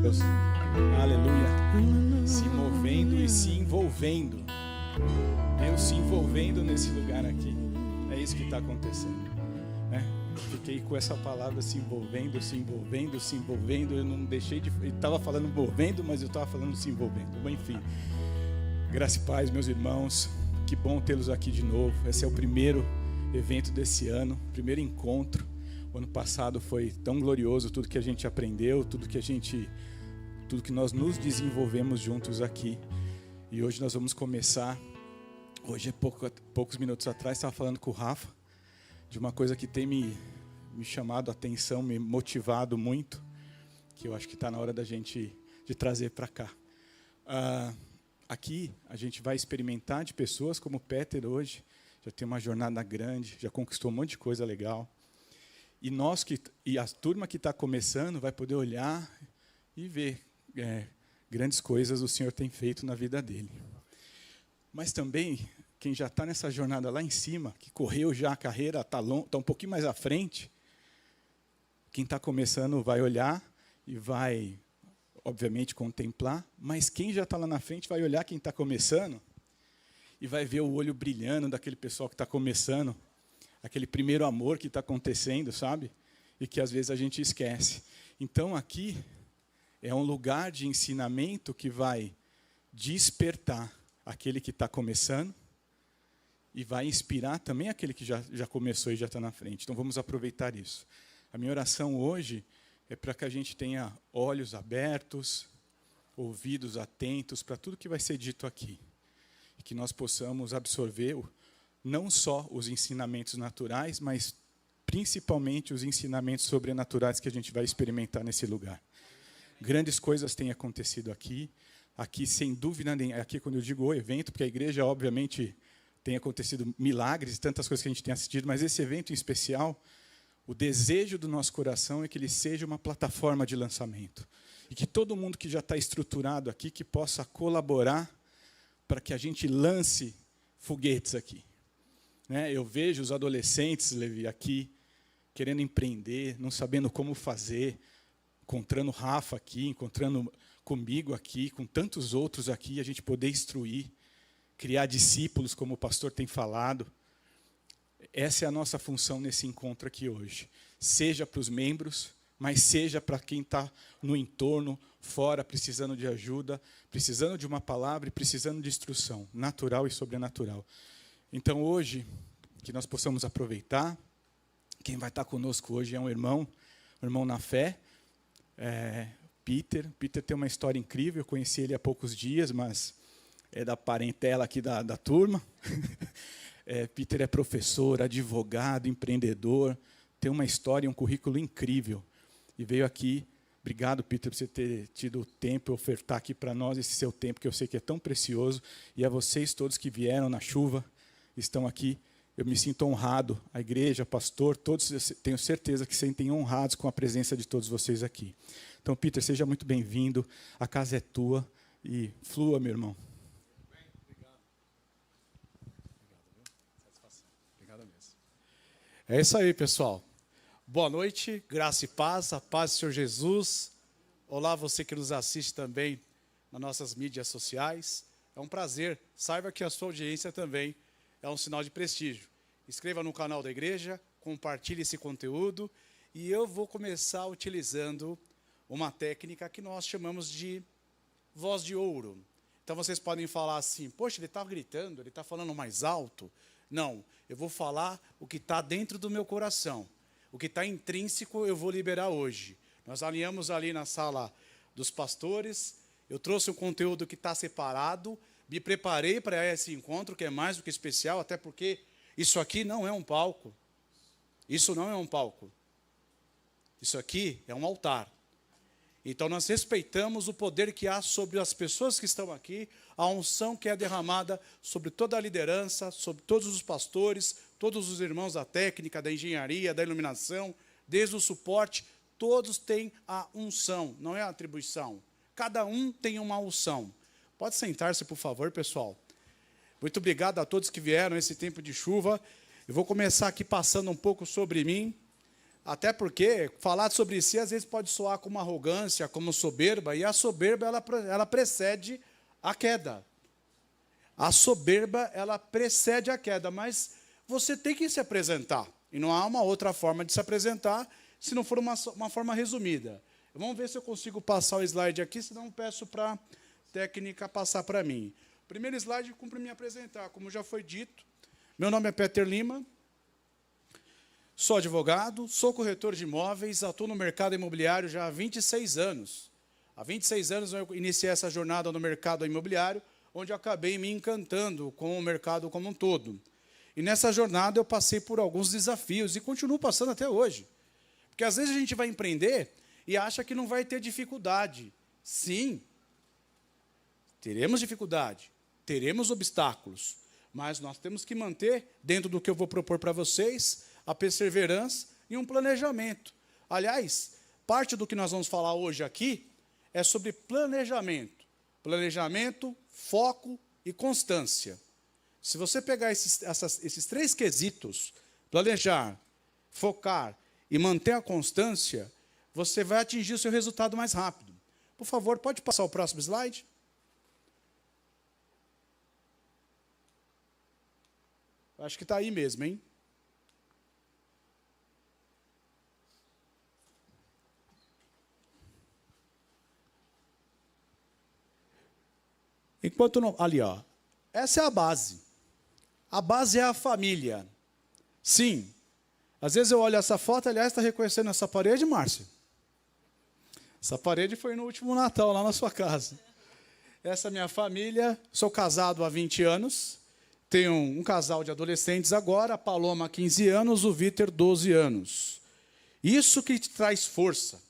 Deus. Aleluia. Se movendo e se envolvendo. Deus se envolvendo nesse lugar aqui. É isso que está acontecendo, né? Fiquei com essa palavra se envolvendo, se envolvendo, se envolvendo. Eu não deixei de... Eu estava falando envolvendo, mas eu estava falando se envolvendo. Bom, enfim. Graça e paz, meus irmãos. Que bom tê-los aqui de novo. Esse é o primeiro evento desse ano, primeiro encontro. O ano passado foi tão glorioso, tudo que a gente aprendeu, tudo que nós nos desenvolvemos juntos aqui. E hoje nós vamos começar. Hoje, poucos minutos atrás, estava falando com o Rafa de uma coisa que tem me chamado a atenção, me motivado muito, que eu acho que está na hora da gente de trazer para cá. Aqui a gente vai experimentar de pessoas como o Peter hoje, já tem uma jornada grande, já conquistou um monte de coisa legal. E a turma que está começando vai poder olhar e ver grandes coisas o Senhor tem feito na vida dele. Mas também, quem já está nessa jornada lá em cima, que correu já a carreira, está um pouquinho mais à frente, quem está começando vai olhar e vai, obviamente, contemplar, mas quem já está lá na frente vai olhar quem está começando e vai ver o olho brilhando daquele pessoal que está começando, aquele primeiro amor que está acontecendo, sabe? E que às vezes a gente esquece. Então aqui é um lugar de ensinamento que vai despertar aquele que está começando e vai inspirar também aquele que já começou e já está na frente. Então vamos aproveitar isso. A minha oração hoje é para que a gente tenha olhos abertos, ouvidos atentos para tudo que vai ser dito aqui. E que nós possamos absorver não só os ensinamentos naturais, mas principalmente os ensinamentos sobrenaturais que a gente vai experimentar nesse lugar. Grandes coisas têm acontecido aqui. Aqui, sem dúvida nenhuma, aqui quando eu digo o evento, porque a igreja, obviamente, tem acontecido milagres, tantas coisas que a gente tem assistido, mas esse evento em especial, o desejo do nosso coração é que ele seja uma plataforma de lançamento. E que todo mundo que já está estruturado aqui, que possa colaborar para que a gente lance foguetes aqui. Né? Eu vejo os adolescentes, Levi, aqui, querendo empreender, não sabendo como fazer, encontrando Rafa aqui, encontrando comigo aqui, com tantos outros aqui, a gente poder instruir, criar discípulos, como o pastor tem falado. Essa é a nossa função nesse encontro aqui hoje. Seja para os membros, mas seja para quem está no entorno, fora, precisando de ajuda, precisando de uma palavra e precisando de instrução, natural e sobrenatural. Então, hoje, que nós possamos aproveitar, quem vai estar conosco hoje é um irmão na fé, Peter. Peter tem uma história incrível, eu conheci ele há poucos dias, mas é da parentela aqui da turma. Peter é professor, advogado, empreendedor, tem uma história, um currículo incrível. E veio aqui, obrigado, Peter, por você ter tido o tempo, ofertar aqui para nós esse seu tempo, que eu sei que é tão precioso. E a vocês todos que vieram na chuva, estão aqui, eu me sinto honrado. A igreja, pastor, todos, tenho certeza que se sentem honrados com a presença de todos vocês aqui. Então, Peter, seja muito bem-vindo, a casa é tua e flua, meu irmão. Obrigado mesmo. É isso aí, pessoal. Boa noite, graça e paz, a paz do Senhor Jesus. Olá, você que nos assiste também nas nossas mídias sociais. É um prazer, saiba que a sua audiência também é um sinal de prestígio. Inscreva no canal da igreja, compartilhe esse conteúdo e eu vou começar utilizando uma técnica que nós chamamos de voz de ouro. Então vocês podem falar assim, poxa, ele está gritando, ele está falando mais alto. Não, eu vou falar o que está dentro do meu coração. O que está intrínseco eu vou liberar hoje. Nós alinhamos ali na sala dos pastores, eu trouxe um conteúdo que está separado, me preparei para esse encontro, que é mais do que especial, até porque isso aqui não é um palco. Isso não é um palco. Isso aqui é um altar. Então nós respeitamos o poder que há sobre as pessoas que estão aqui, a unção que é derramada sobre toda a liderança, sobre todos os pastores, todos os irmãos da técnica, da engenharia, da iluminação, desde o suporte, todos têm a unção, não é a atribuição. Cada um tem uma unção. Pode sentar-se, por favor, pessoal. Muito obrigado a todos que vieram nesse tempo de chuva. Eu vou começar aqui passando um pouco sobre mim. Até porque falar sobre si às vezes pode soar como arrogância, como soberba, e a soberba ela precede a queda. A soberba ela precede a queda, mas você tem que se apresentar. E não há uma outra forma de se apresentar se não for uma forma resumida. Vamos ver se eu consigo passar o slide aqui, senão eu peço para a técnica passar para mim. Primeiro slide, cumpre me apresentar. Como já foi dito, meu nome é Peter Lima, sou advogado, sou corretor de imóveis, atuo no mercado imobiliário já há 26 anos. Há 26 anos eu iniciei essa jornada no mercado imobiliário, onde eu acabei me encantando com o mercado como um todo. E nessa jornada eu passei por alguns desafios e continuo passando até hoje. Porque às vezes a gente vai empreender e acha que não vai ter dificuldade. Sim, teremos dificuldade, teremos obstáculos, mas nós temos que manter, dentro do que eu vou propor para vocês, a perseverança e um planejamento. Aliás, parte do que nós vamos falar hoje aqui é sobre planejamento. Planejamento, foco e constância. Se você pegar esses três quesitos, planejar, focar e manter a constância, você vai atingir o seu resultado mais rápido. Por favor, pode passar o próximo slide? Acho que está aí mesmo, hein? Enquanto não... Ali, ó. Essa é a base. A base é a família. Sim. Às vezes eu olho essa foto, aliás, está reconhecendo essa parede, Márcia? Essa parede foi no último Natal, lá na sua casa. Essa é a minha família. Sou casado há 20 anos. Tenho um casal de adolescentes agora, a Paloma, 15 anos, o Vítor, 12 anos. Isso que te traz força.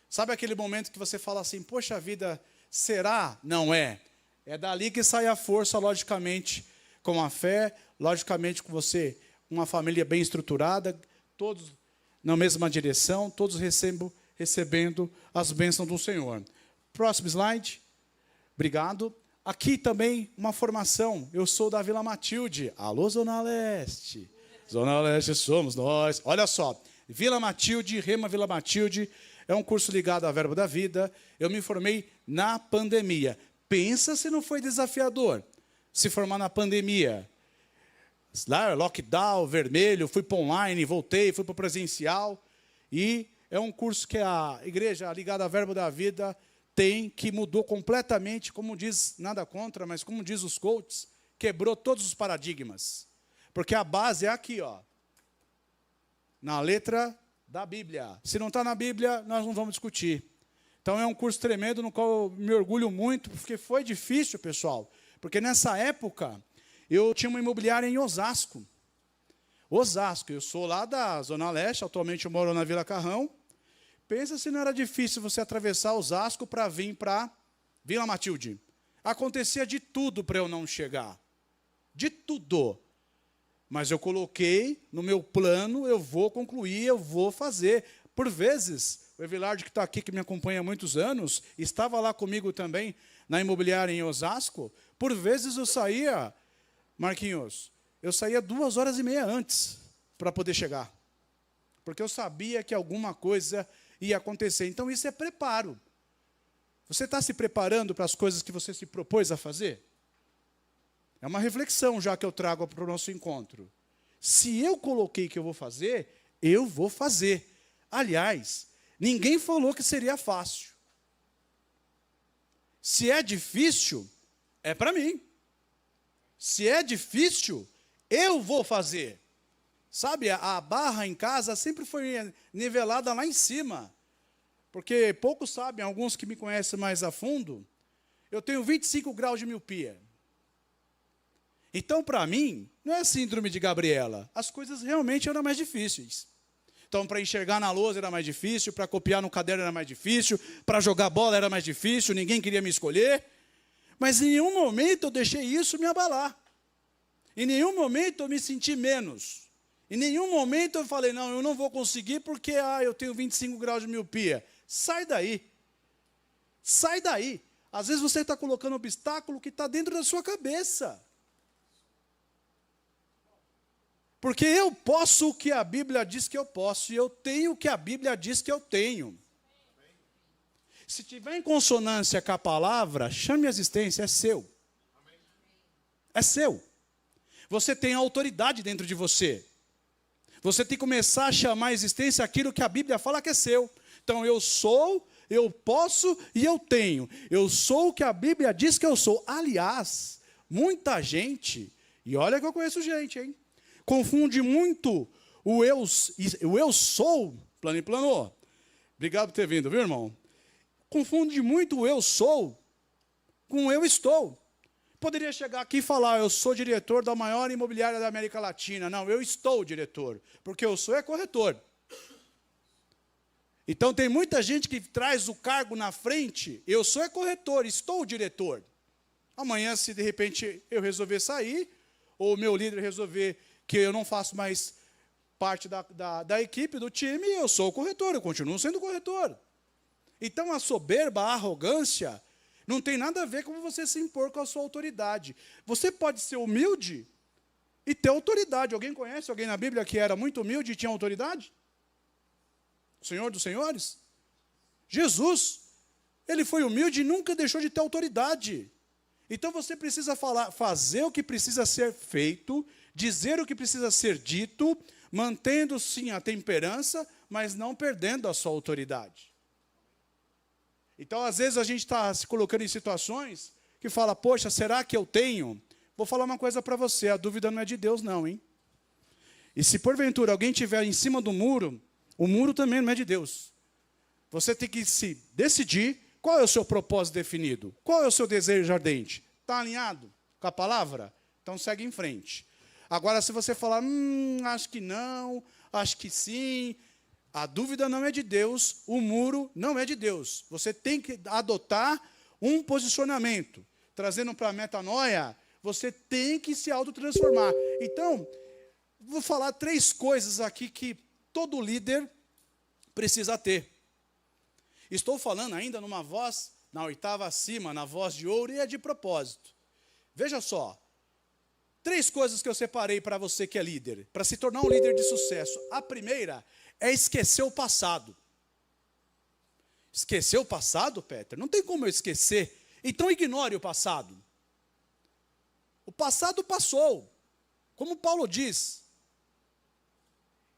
Sabe aquele momento que você fala assim, poxa vida, será? Não é. É dali que sai a força, logicamente, com a fé, logicamente com você, uma família bem estruturada, todos na mesma direção, todos recebendo as bênçãos do Senhor. Próximo slide. Obrigado. Aqui também uma formação. Eu sou da Vila Matilde. Alô, Zona Leste. Zona Leste somos nós. Olha só. Vila Matilde, Rema Vila Matilde, é um curso ligado à Verbo da Vida. Eu me formei na pandemia. Pensa se não foi desafiador se formar na pandemia. Lá, lockdown, vermelho, fui para online, voltei, fui para presencial. E é um curso que a igreja ligada à Verbo da Vida tem, que mudou completamente, como diz, nada contra, mas como diz os coaches, quebrou todos os paradigmas. Porque a base é aqui, ó, na letra da Bíblia. Se não está na Bíblia, nós não vamos discutir. Então é um curso tremendo, no qual eu me orgulho muito, porque foi difícil, pessoal. Porque nessa época, eu tinha uma imobiliária em Osasco. Osasco, eu sou lá da Zona Leste, atualmente eu moro na Vila Carrão. Pensa se não era difícil você atravessar Osasco para vir para Vila Matilde. Acontecia de tudo para eu não chegar. De tudo. Mas eu coloquei no meu plano, eu vou concluir, eu vou fazer. Por vezes, o Evilardo, que está aqui, que me acompanha há muitos anos, estava lá comigo também, na imobiliária em Osasco. Por vezes eu saía, Marquinhos, eu saía 2h30 antes para poder chegar. Porque eu sabia que alguma coisa ia acontecer. Então, isso é preparo. Você está se preparando para as coisas que você se propôs a fazer? É uma reflexão já que eu trago para o nosso encontro. Se eu coloquei que eu vou fazer, eu vou fazer. Aliás, ninguém falou que seria fácil. Se é difícil, é para mim. Se é difícil, eu vou fazer. Sabe, a barra em casa sempre foi nivelada lá em cima. Porque poucos sabem, alguns que me conhecem mais a fundo, eu tenho 25 graus de miopia. Então, para mim, não é síndrome de Gabriela. As coisas realmente eram mais difíceis. Então, para enxergar na lousa era mais difícil, para copiar no caderno era mais difícil, para jogar bola era mais difícil, ninguém queria me escolher. Mas em nenhum momento eu deixei isso me abalar. Em nenhum momento eu me senti menos. Em nenhum momento eu falei, não, eu não vou conseguir porque eu tenho 25 graus de miopia. Sai daí. Sai daí. Às vezes você está colocando um obstáculo que está dentro da sua cabeça. Porque eu posso o que a Bíblia diz que eu posso, e eu tenho o que a Bíblia diz que eu tenho. Se tiver em consonância com a palavra, chame a existência, é seu. É seu. Você tem autoridade dentro de você. Você tem que começar a chamar a existência aquilo que a Bíblia fala que é seu. Então, eu sou, eu posso e eu tenho. Eu sou o que a Bíblia diz que eu sou. Aliás, muita gente, e olha que eu conheço gente, hein? Confunde muito o eu sou, plano e planou. Obrigado por ter vindo, viu, irmão? Confunde muito o eu sou com o eu estou. Poderia chegar aqui e falar, eu sou diretor da maior imobiliária da América Latina. Não, eu estou diretor, porque eu sou é corretor. Então tem muita gente que traz o cargo na frente, eu sou é corretor, estou diretor. Amanhã, se de repente eu resolver sair, ou o meu líder resolver que eu não faço mais parte da equipe, do time, eu sou o corretor, eu continuo sendo corretor. Então a soberba, a arrogância, não tem nada a ver com você se impor com a sua autoridade. Você pode ser humilde e ter autoridade. Alguém conhece alguém na Bíblia que era muito humilde e tinha autoridade? O Senhor dos Senhores? Jesus. Ele foi humilde e nunca deixou de ter autoridade. Então você precisa fazer o que precisa ser feito, dizer o que precisa ser dito, mantendo sim a temperança, mas não perdendo a sua autoridade. Então, às vezes, a gente está se colocando em situações que fala, poxa, será que eu tenho? Vou falar uma coisa para você, a dúvida não é de Deus, não, hein? E se, porventura, alguém estiver em cima do muro, o muro também não é de Deus. Você tem que se decidir qual é o seu propósito definido, qual é o seu desejo ardente. Está alinhado com a palavra? Então, segue em frente. Agora, se você falar, acho que não, acho que sim... A dúvida não é de Deus, o muro não é de Deus. Você tem que adotar um posicionamento. Trazendo para a metanoia, você tem que se autotransformar. Então, vou falar 3 coisas aqui que todo líder precisa ter. Estou falando ainda numa voz, na oitava acima, na voz de ouro, e é de propósito. Veja só, 3 coisas que eu separei para você que é líder, para se tornar um líder de sucesso. A primeira é esquecer o passado. Esquecer o passado, Peter? Não tem como eu esquecer. Então ignore o passado. O passado passou. Como Paulo diz,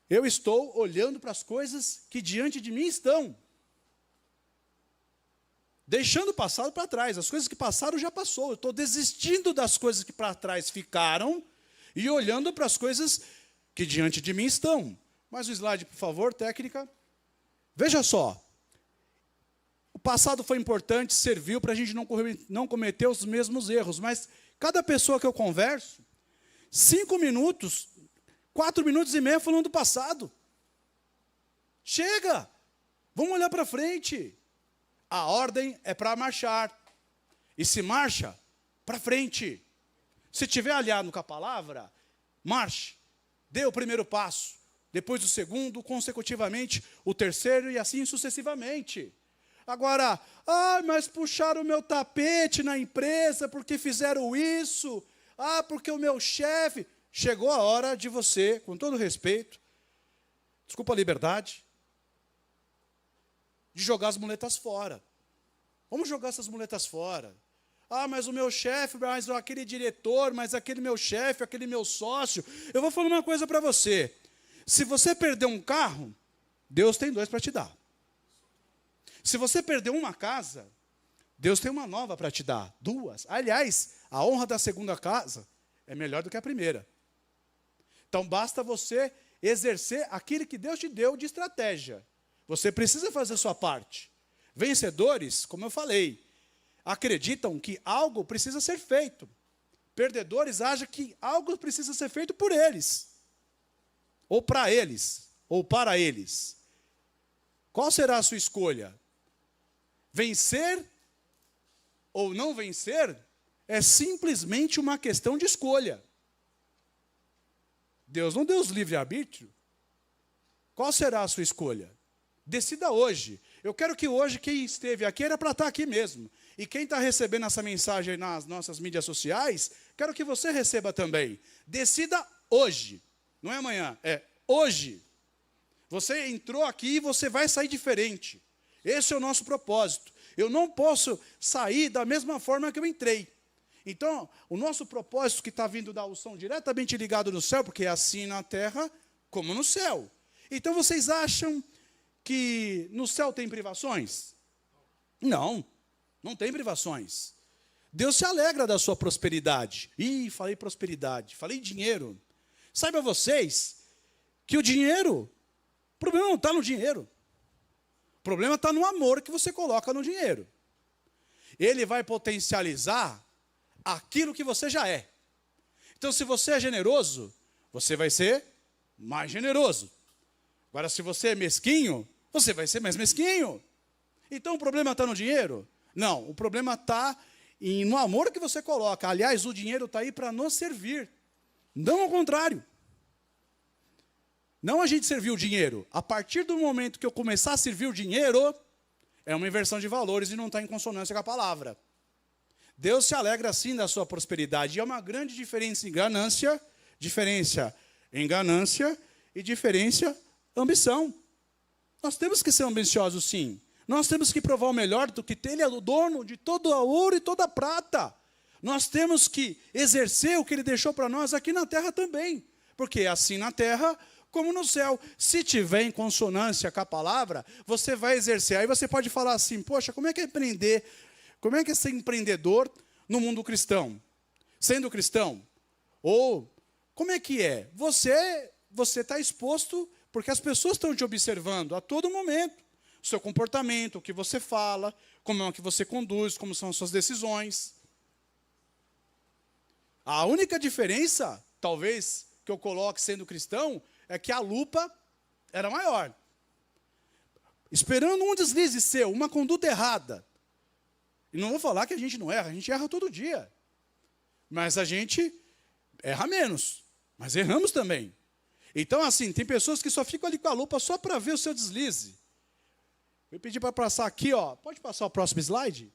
eu estou olhando para as coisas que diante de mim estão. Deixando o passado para trás. As coisas que passaram já passou. Eu estou desistindo das coisas que para trás ficaram e olhando para as coisas que diante de mim estão. Mais um slide, por favor, técnica. Veja só. O passado foi importante, serviu para a gente não cometer os mesmos erros. Mas cada pessoa que eu converso, 5 minutos, 4 minutos e meio falando do passado. Chega! Vamos olhar para frente. A ordem é para marchar. E se marcha, para frente. Se tiver alinhado com a palavra, marche. Dê o primeiro passo. Depois o segundo, consecutivamente, o terceiro e assim sucessivamente. Agora, mas puxaram o meu tapete na empresa porque fizeram isso. Porque o meu chefe... Chegou a hora de você, com todo respeito, desculpa a liberdade, de jogar as muletas fora. Vamos jogar essas muletas fora. Mas o meu chefe, mas aquele diretor, mas aquele meu chefe, aquele meu sócio. Eu vou falar uma coisa para você. Se você perder um carro, Deus tem 2 para te dar. Se você perder uma casa, Deus tem uma nova para te dar. 2. Aliás, a honra da segunda casa é melhor do que a primeira. Então, basta você exercer aquilo que Deus te deu de estratégia. Você precisa fazer a sua parte. Vencedores, como eu falei, acreditam que algo precisa ser feito. Perdedores acham que algo precisa ser feito por eles. Ou para eles, ou para eles. Qual será a sua escolha? Vencer ou não vencer é simplesmente uma questão de escolha. Deus não deu os livre-arbítrio. Qual será a sua escolha? Decida hoje. Eu quero que hoje quem esteve aqui era para estar aqui mesmo. E quem está recebendo essa mensagem nas nossas mídias sociais, quero que você receba também. Decida hoje. Não é amanhã, é hoje. Você entrou aqui e você vai sair diferente. Esse é o nosso propósito. Eu não posso sair da mesma forma que eu entrei. Então, o nosso propósito que está vindo da unção diretamente ligado no céu, porque é assim na terra como no céu. Então, vocês acham que no céu tem privações? Não, não tem privações. Deus se alegra da sua prosperidade. Ih, falei prosperidade, falei dinheiro. Saiba vocês que o dinheiro, o problema não está no dinheiro. O problema está no amor que você coloca no dinheiro. Ele vai potencializar aquilo que você já é. Então, se você é generoso, você vai ser mais generoso. Agora, se você é mesquinho, você vai ser mais mesquinho. Então, o problema está no dinheiro? Não, o problema está no amor que você coloca. Aliás, o dinheiro está aí para nos servir. Não ao contrário. Não a gente servir o dinheiro. A partir do momento que eu começar a servir o dinheiro, é uma inversão de valores e não está em consonância com a palavra. Deus se alegra sim da sua prosperidade. E é uma grande diferença em ganância e diferença ambição. Nós temos que ser ambiciosos sim. Nós temos que provar o melhor do que Ele é o dono de todo o ouro e toda a prata. Nós temos que exercer o que Ele deixou para nós aqui na terra também. Porque é assim na terra como no céu. Se tiver em consonância com a palavra, você vai exercer. Aí você pode falar assim, poxa, como é que é empreender? Como é que é ser empreendedor no mundo cristão? Sendo cristão? Ou, como é que é? Você está exposto porque as pessoas estão te observando a todo momento. O seu comportamento, o que você fala, como é que você conduz, como são as suas decisões. A única diferença, talvez, que eu coloque sendo cristão, é que a lupa era maior. Esperando um deslize seu, uma conduta errada. E não vou falar que a gente não erra, a gente erra todo dia. Mas a gente erra menos, mas erramos também. Então, assim, tem pessoas que só ficam ali com a lupa só para ver o seu deslize. Eu pedi para passar aqui, ó. Pode passar o próximo slide?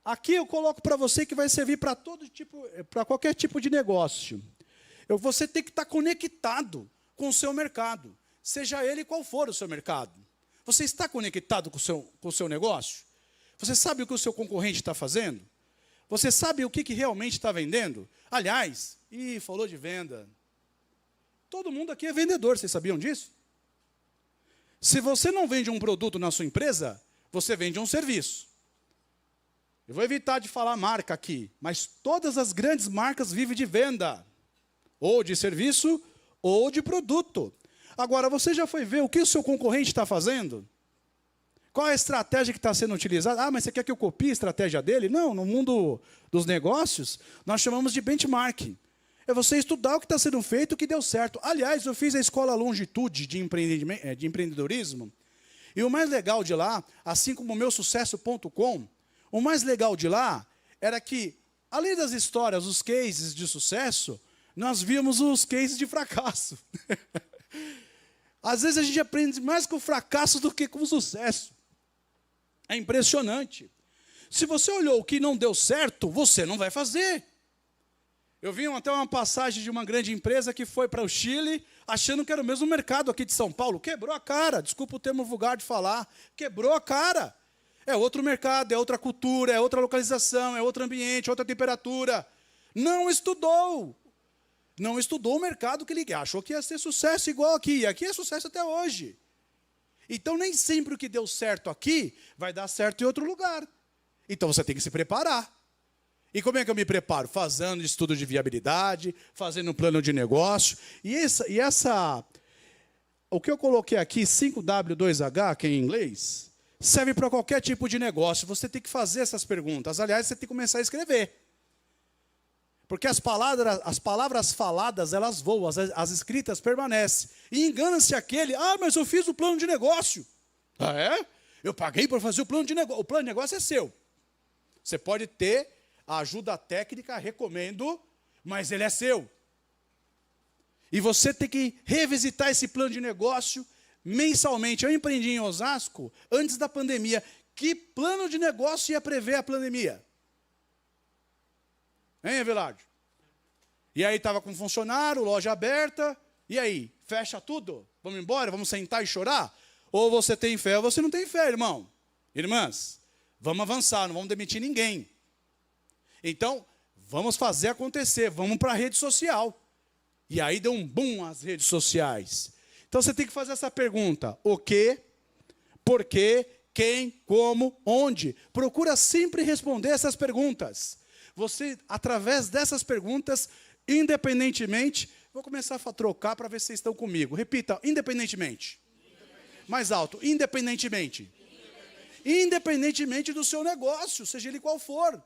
Aqui eu coloco para você que vai servir para todo tipo, para qualquer tipo de negócio. Você tem que estar conectado com o seu mercado, seja ele qual for o seu mercado. Você está conectado com o seu negócio? Você sabe o que o seu concorrente está fazendo? Você sabe o que realmente está vendendo? Aliás, falou de venda. Todo mundo aqui é vendedor, vocês sabiam disso? Se você não vende um produto na sua empresa, você vende um serviço. Eu vou evitar de falar marca aqui, mas todas as grandes marcas vivem de venda. Ou de serviço, ou de produto. Agora, você já foi ver o que o seu concorrente está fazendo? Qual é a estratégia que está sendo utilizada? Ah, mas você quer que eu copie a estratégia dele? Não, no mundo dos negócios, nós chamamos de benchmarking. É você estudar o que está sendo feito, o que deu certo. Aliás, eu fiz a escola Longitude de empreendedorismo, e o mais legal de lá, assim como o meusucesso.com, o mais legal de lá era que, além das histórias, os cases de sucesso, nós víamos os cases de fracasso. Às vezes a gente aprende mais com o fracasso do que com o sucesso. É impressionante. Se você olhou o que não deu certo, você não vai fazer. Eu vi até uma passagem de uma grande empresa que foi para o Chile, achando que era o mesmo mercado aqui de São Paulo. Quebrou a cara, desculpa o termo vulgar de falar. Quebrou a cara. É outro mercado, é outra cultura, é outra localização, é outro ambiente, outra temperatura. Não estudou. Não estudou o mercado que ele achou que ia ser sucesso igual aqui. E aqui é sucesso até hoje. Então, nem sempre o que deu certo aqui vai dar certo em outro lugar. Então, você tem que se preparar. E como é que eu me preparo? Fazendo estudo de viabilidade, fazendo um plano de negócio. O que eu coloquei aqui, 5W2H, que é em inglês, serve para qualquer tipo de negócio. Você tem que fazer essas perguntas. Aliás, você tem que começar a escrever. Porque as palavras faladas, elas voam, as escritas permanecem. E engana-se aquele, mas eu fiz o plano de negócio. Ah, é? Eu paguei para fazer o plano de negócio. O plano de negócio é seu. Você pode ter a ajuda técnica, recomendo, mas ele é seu. E você tem que revisitar esse plano de negócio mensalmente. Eu empreendi em Osasco antes da pandemia. Que plano de negócio ia prever a pandemia? Hein, Everardo? E aí estava com funcionário, loja aberta, E aí, fecha tudo? Vamos embora? Vamos sentar e chorar? Ou você tem fé ou você não tem fé, irmão. Irmãs, vamos avançar, não vamos demitir ninguém. Então, vamos fazer acontecer, vamos para a rede social. E aí deu um boom as redes sociais. Então você tem que fazer essa pergunta: o quê, por quê, quem, como, onde? Procura sempre responder essas perguntas. Você, através dessas perguntas, independentemente, vou começar a trocar para ver se vocês estão comigo. Repita, independentemente. Mais alto, independentemente. Independentemente do seu negócio, seja ele qual for.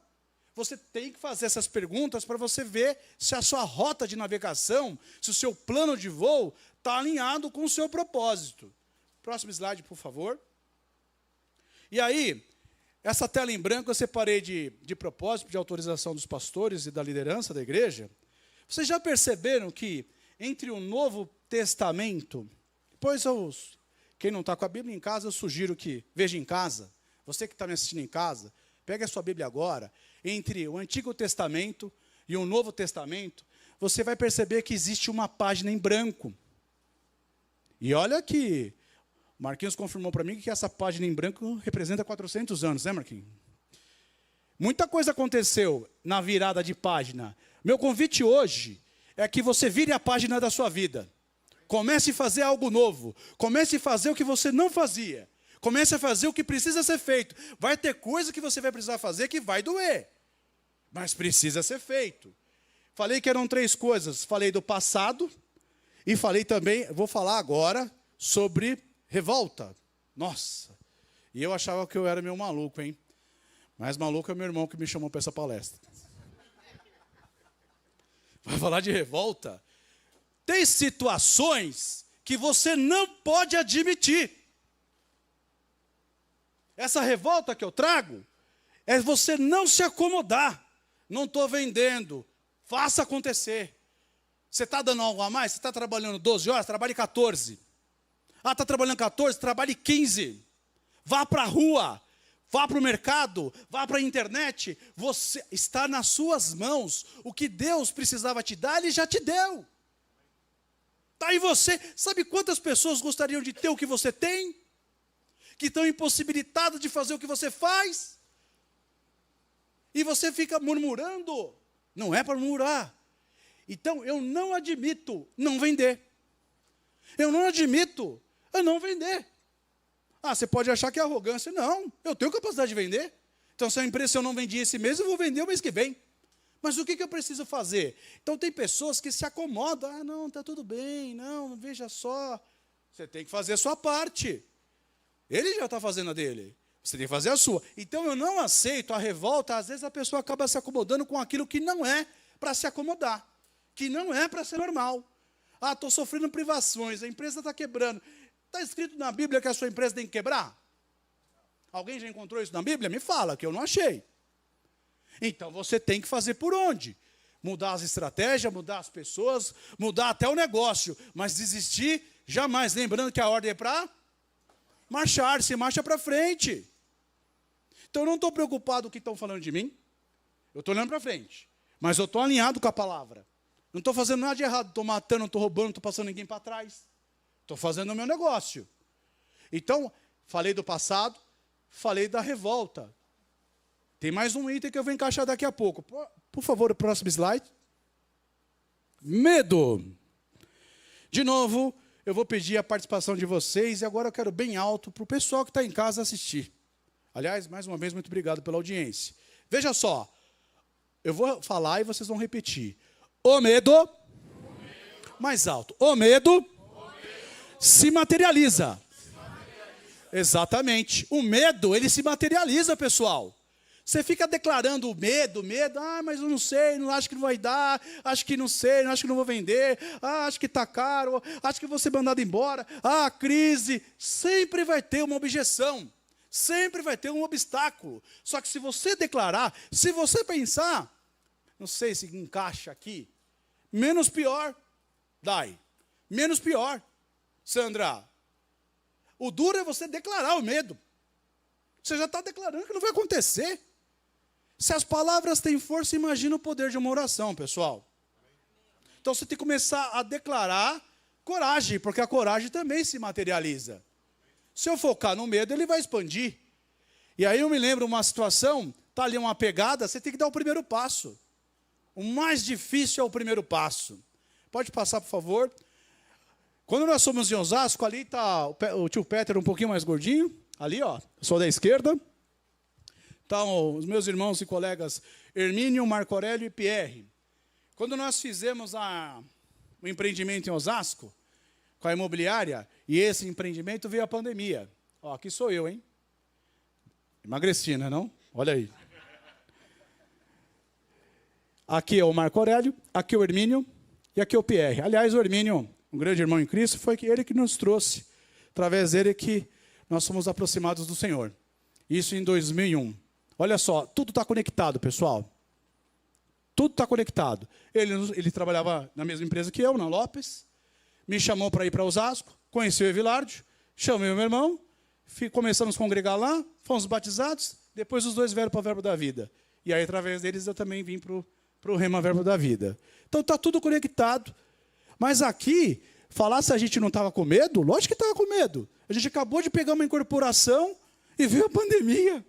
Você tem que fazer essas perguntas para você ver se a sua rota de navegação, se o seu plano de voo está alinhado com o seu propósito. Próximo slide, por favor. E aí, essa tela em branco eu separei de propósito, de autorização dos pastores e da liderança da igreja. Vocês já perceberam que entre o Novo Testamento, depois quem não está com a Bíblia em casa, eu sugiro que veja em casa. Você que está me assistindo em casa, pegue a sua Bíblia agora. Entre o Antigo Testamento e o Novo Testamento, você vai perceber que existe uma página em branco. E olha que Marquinhos confirmou para mim que essa página em branco representa 400 anos, né, Marquinhos? Muita coisa aconteceu na virada de página. Meu convite hoje é que você vire a página da sua vida. Comece a fazer algo novo. Comece a fazer o que você não fazia. Comece a fazer o que precisa ser feito. Vai ter coisa que você vai precisar fazer que vai doer. Mas precisa ser feito. Falei que eram 3 coisas. Falei do passado. E falei também, vou falar agora, sobre revolta. Nossa. E eu achava que eu era meio maluco, hein? Mais maluco é meu irmão que me chamou para essa palestra. Vai falar de revolta? Tem situações que você não pode admitir. Essa revolta que eu trago é você não se acomodar. Não estou vendendo. Faça acontecer. Você está dando algo a mais? Você está trabalhando 12 horas? Trabalhe 14. Ah, está trabalhando 14? Trabalhe 15. Vá para a rua. Vá para o mercado. Vá para a internet. Você está nas suas mãos. O que Deus precisava te dar, Ele já te deu. Está em você. Sabe quantas pessoas gostariam de ter o que você tem? Que estão impossibilitadas de fazer o que você faz? E você fica murmurando. Não é para murmurar. Então, eu não admito não vender. Eu não admito eu não vender. Ah, você pode achar que é arrogância. Não, eu tenho capacidade de vender. Então, se a empresa eu não vendi esse mês, eu vou vender o mês que vem. Mas o que eu preciso fazer? Então, tem pessoas que se acomodam. Ah, não, está tudo bem. Não, veja só. Você tem que fazer a sua parte. Ele já está fazendo a dele. Você tem que fazer a sua. Então, eu não aceito a revolta. Às vezes, a pessoa acaba se acomodando com aquilo que não é para se acomodar. Que não é para ser normal. Ah, estou sofrendo privações. A empresa está quebrando. Está escrito na Bíblia que a sua empresa tem que quebrar? Alguém já encontrou isso na Bíblia? Me fala, que eu não achei. Então, você tem que fazer por onde? Mudar as estratégias, mudar as pessoas, mudar até o negócio. Mas desistir, jamais. Lembrando que a ordem é para marchar, se marcha para frente. Então, eu não estou preocupado com o que estão falando de mim. Eu estou olhando para frente. Mas eu estou alinhado com a palavra. Não estou fazendo nada de errado. Estou matando, não estou roubando, não estou passando ninguém para trás. Estou fazendo o meu negócio. Então, falei do passado, falei da revolta. Tem mais um item que eu vou encaixar daqui a pouco. Por favor, o próximo slide. Medo. De novo, eu vou pedir a participação de vocês. E agora eu quero bem alto para o pessoal que está em casa assistir. Aliás, mais uma vez, muito obrigado pela audiência. Veja só. Eu vou falar e vocês vão repetir. O medo. Mais alto. O medo. Se materializa. Exatamente. O medo, ele se materializa, pessoal. Você fica declarando medo. Ah, mas eu não sei, não acho que não vai dar. Acho que não sei, não acho que não vou vender. Ah, acho que está caro. Acho que vou ser mandado embora. Ah, crise. Sempre vai ter uma objeção. Sempre vai ter um obstáculo. Só que se você declarar, se você pensar, não sei se encaixa aqui, menos pior, Dai. Menos pior. Sandra, o duro é você declarar o medo. Você já está declarando que não vai acontecer. Se as palavras têm força, imagina o poder de uma oração, pessoal. Então você tem que começar a declarar coragem, porque a coragem também se materializa. Se eu focar no medo, ele vai expandir. E aí eu me lembro uma situação, está ali uma pegada, você tem que dar o primeiro passo. O mais difícil é o primeiro passo. Pode passar, por favor. Quando nós somos em Osasco, ali está o tio Peter um pouquinho mais gordinho. Ali, ó, sou da esquerda. Estão os meus irmãos e colegas Hermínio, Marco Aurélio e Pierre. Quando nós fizemos o empreendimento em Osasco, com a imobiliária, e esse empreendimento veio a pandemia. Ó, aqui sou eu, hein? Emagreci, né, não? Olha aí. Aqui é o Marco Aurélio, aqui é o Hermínio e aqui é o Pierre. Aliás, o Hermínio, um grande irmão em Cristo, foi ele que nos trouxe, através dele que nós fomos aproximados do Senhor. Isso em 2001. Olha só, tudo está conectado, pessoal. Tudo está conectado. Ele trabalhava na mesma empresa que eu, na Lopes, me chamou para ir para Osasco, conheci o Evilárdio, chamei o meu irmão, começamos a congregar lá, fomos batizados, depois os dois vieram para o Verbo da Vida. E aí, através deles, eu também vim para o Rema Verbo da Vida. Então, está tudo conectado. Mas aqui, falar se a gente não estava com medo, lógico que estava com medo. A gente acabou de pegar uma incorporação e veio a pandemia.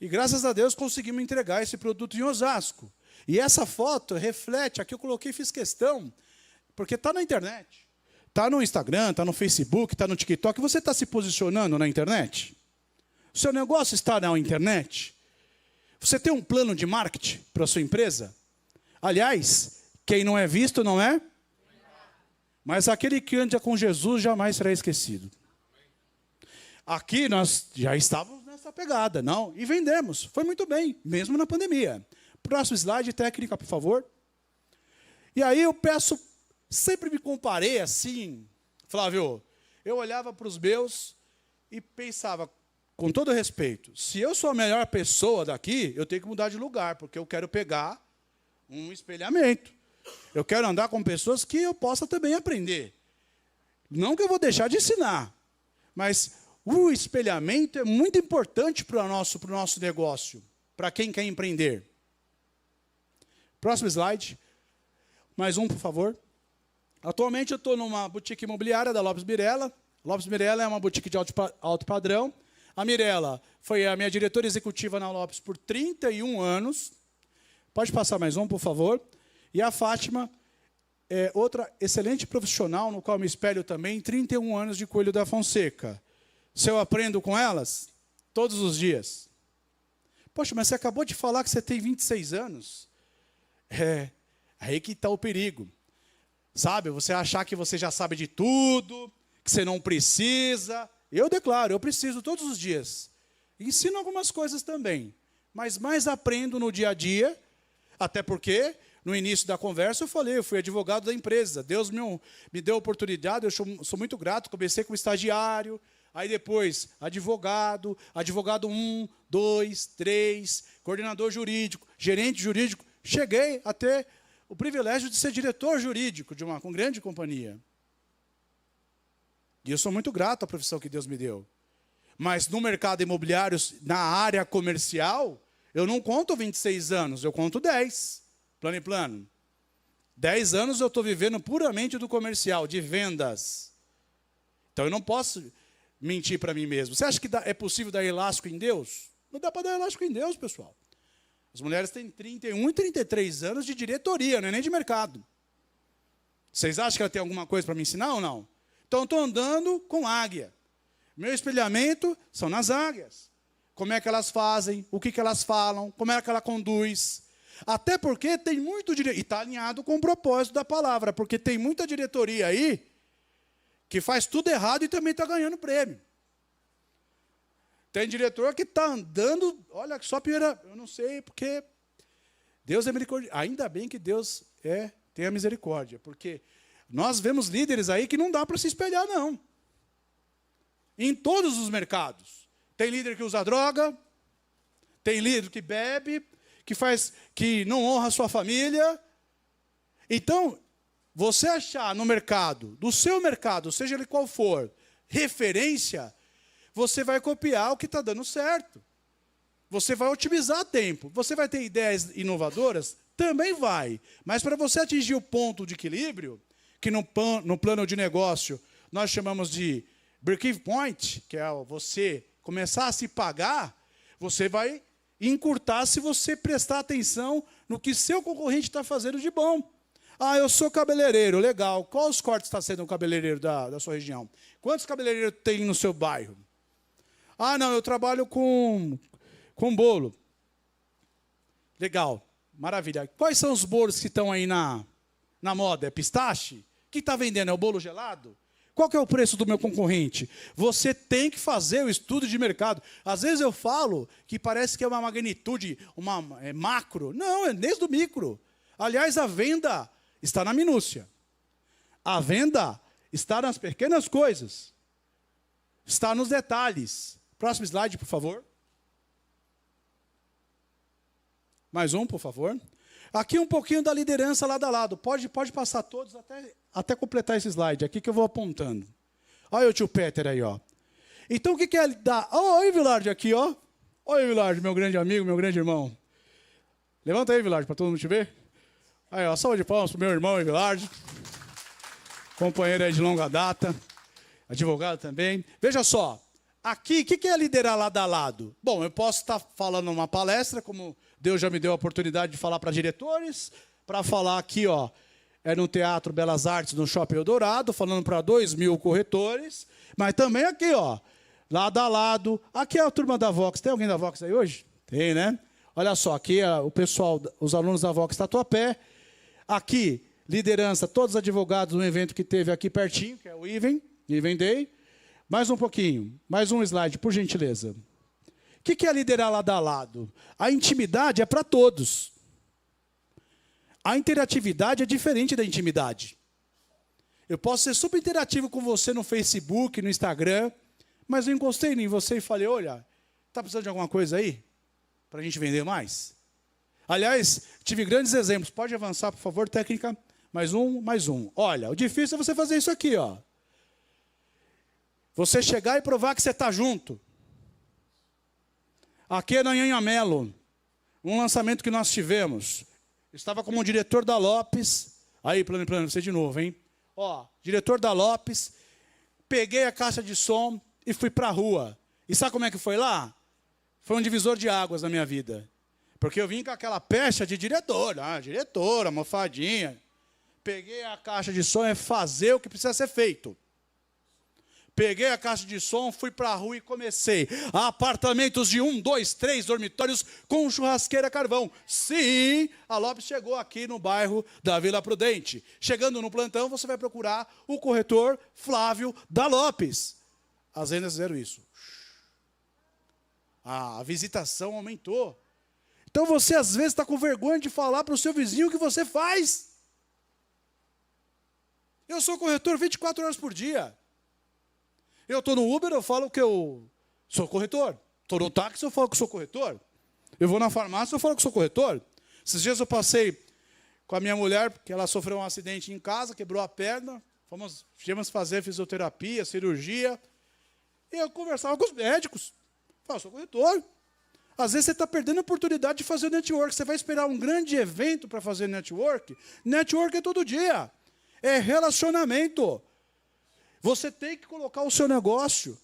E graças a Deus conseguimos entregar esse produto em Osasco. E essa foto reflete, aqui eu coloquei, fiz questão, porque está na internet. Está no Instagram, está no Facebook, está no TikTok. Você está se posicionando na internet? O seu negócio está na internet? Você tem um plano de marketing para a sua empresa? Aliás, quem não é visto não é? Mas aquele que anda com Jesus jamais será esquecido. Aqui nós já estávamos nessa pegada, não? E vendemos. Foi muito bem, mesmo na pandemia. Próximo slide, técnica, por favor. E aí eu peço, sempre me comparei assim, Flávio, eu olhava para os meus e pensava, com todo respeito, se eu sou a melhor pessoa daqui, eu tenho que mudar de lugar, porque eu quero pegar um espelhamento. Eu quero andar com pessoas que eu possa também aprender. Não que eu vou deixar de ensinar, mas o espelhamento é muito importante para o nosso negócio, para quem quer empreender. Próximo slide. Mais um, por favor. Atualmente eu estou numa boutique imobiliária da Lopes Mirella. Lopes Mirella é uma boutique de alto padrão. A Mirella foi a minha diretora executiva na Lopes por 31 anos. Pode passar mais um, por favor. E a Fátima é outra excelente profissional, no qual me espelho também, 31 anos de Coelho da Fonseca. Se eu aprendo com elas, todos os dias. Poxa, mas você acabou de falar que você tem 26 anos. É aí que está o perigo. Sabe, você achar que você já sabe de tudo, que você não precisa. Eu declaro, eu preciso todos os dias. Ensino algumas coisas também, mas mais aprendo no dia a dia, até porque, no início da conversa, eu falei, eu fui advogado da empresa. Deus me deu a oportunidade, eu sou muito grato. Comecei como estagiário, aí depois advogado 1, 2, 3, coordenador jurídico, gerente jurídico. Cheguei a ter o privilégio de ser diretor jurídico de uma grande companhia. E eu sou muito grato à profissão que Deus me deu. Mas no mercado imobiliário, na área comercial, eu não conto 26 anos, eu conto 10. Plano e plano. 10 anos eu estou vivendo puramente do comercial, de vendas. Então eu não posso mentir para mim mesmo. Você acha que é possível dar elástico em Deus? Não dá para dar elástico em Deus, pessoal. As mulheres têm 31 e 33 anos de diretoria, não é nem de mercado. Vocês acham que ela tem alguma coisa para me ensinar ou não? Então, estou andando com águia. Meu espelhamento são nas águias. Como é que elas fazem, o que elas falam, como é que ela conduz. Até porque tem muito diretor, e está alinhado com o propósito da palavra, porque tem muita diretoria aí que faz tudo errado e também está ganhando prêmio. Tem diretor que está andando, olha, só pira, eu não sei, porque Deus é misericórdia. Ainda bem que Deus tem a misericórdia, porque nós vemos líderes aí que não dá para se espelhar, não. Em todos os mercados. Tem líder que usa droga, tem líder que bebe, que não honra a sua família. Então, você achar no mercado, do seu mercado, seja ele qual for, referência, você vai copiar o que está dando certo. Você vai otimizar tempo. Você vai ter ideias inovadoras? Também vai. Mas para você atingir o ponto de equilíbrio, que no plano de negócio nós chamamos de break-even point, que é você começar a se pagar, você vai encurtar se você prestar atenção no que seu concorrente está fazendo de bom. Ah, eu sou cabeleireiro, legal. Qual os cortes está sendo um cabeleireiro da sua região? Quantos cabeleireiros tem no seu bairro? Ah, não, eu trabalho com bolo. Legal, maravilha. Quais são os bolos que estão aí na moda? É pistache? O que está vendendo? É o bolo gelado? Qual que é o preço do meu concorrente? Você tem que fazer o estudo de mercado. Às vezes eu falo que parece que é uma magnitude, macro. Não, é desde o micro. Aliás, a venda está na minúcia. A venda está nas pequenas coisas. Está nos detalhes. Próximo slide, por favor. Mais um, por favor. Aqui um pouquinho da liderança lado a lado. Pode passar todos até completar esse slide. Aqui que eu vou apontando. Olha o tio Peter aí, ó. Então, o que é dar? Oi, Vilardi, aqui, ó. Oi, Vilardi, meu grande amigo, meu grande irmão. Levanta aí, Vilardi, para todo mundo te ver. Aí, ó, salva de palmas para o meu irmão, Vilardi. Companheiro aí de longa data. Advogado também. Veja só. Aqui, o que é liderar lado a lado? Bom, eu posso estar falando numa palestra, como Deus já me deu a oportunidade de falar para diretores, para falar aqui, ó, no Teatro Belas Artes, no Shopping Eldorado, falando para 2.000 corretores, mas também aqui, ó, lado a lado. Aqui é a turma da Vox. Tem alguém da Vox aí hoje? Tem, né? Olha só, aqui é o pessoal, os alunos da Vox Tatuapé. Aqui, liderança, todos os advogados no evento que teve aqui pertinho, que é o Even Day. Mais um pouquinho, mais um slide, por gentileza. O que é liderar lado a lado? A intimidade é para todos. A interatividade é diferente da intimidade. Eu posso ser super interativo com você no Facebook, no Instagram, mas eu encostei em você e falei, olha, está precisando de alguma coisa aí? Para a gente vender mais? Aliás, tive grandes exemplos. Pode avançar, por favor, técnica? Mais um. Olha, o difícil é você fazer isso aqui, ó. Você chegar e provar que você está junto. Aqui é na Anhanhamelo, um lançamento que nós tivemos. Estava como diretor da Lopes. Aí, plano, você de novo, hein? Ó, diretor da Lopes. Peguei a caixa de som e fui para a rua. E sabe como é que foi lá? Foi um divisor de águas na minha vida. Porque eu vim com aquela pecha de diretora, mofadinha. Peguei a caixa de som e fazer o que precisa ser feito. Peguei a caixa de som, fui para a rua e comecei. Apartamentos de 1, 2, 3 dormitórios com churrasqueira a carvão. Sim, a Lopes chegou aqui no bairro da Vila Prudente. Chegando no plantão, você vai procurar o corretor Flávio da Lopes. As vendas fizeram isso. A visitação aumentou. Então você às vezes está com vergonha de falar para o seu vizinho o que você faz. Eu sou corretor 24 horas por dia. Eu estou no Uber, eu falo que eu sou corretor. Estou no táxi, eu falo que sou corretor. Eu vou na farmácia, eu falo que sou corretor. Esses dias eu passei com a minha mulher, porque ela sofreu um acidente em casa, quebrou a perna. Tivemos que fazer fisioterapia, cirurgia. E eu conversava com os médicos. Falava, sou corretor. Às vezes você está perdendo a oportunidade de fazer network. Você vai esperar um grande evento para fazer network. Network é todo dia. É relacionamento. Você tem que colocar o seu negócio.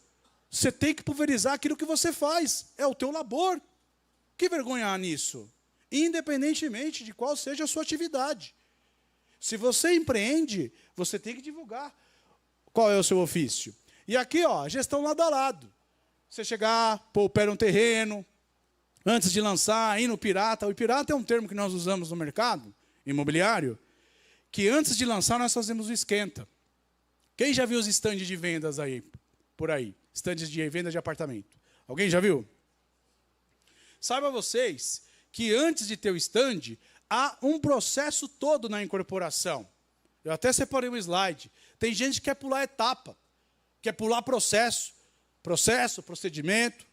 Você tem que pulverizar aquilo que você faz. É o teu labor. Que vergonha há nisso? Independentemente de qual seja a sua atividade. Se você empreende, você tem que divulgar qual é o seu ofício. E aqui, ó, gestão lado a lado. Você chegar, pôr o pé no terreno, antes de lançar, ir no pirata. O pirata é um termo que nós usamos no mercado imobiliário, que antes de lançar nós fazemos o esquenta. Quem já viu os estandes de vendas aí, por aí? Estandes de venda de apartamento. Alguém já viu? Saiba vocês que antes de ter o stand, há um processo todo na incorporação. Eu até separei um slide. Tem gente que quer pular etapa, quer pular processo, procedimento.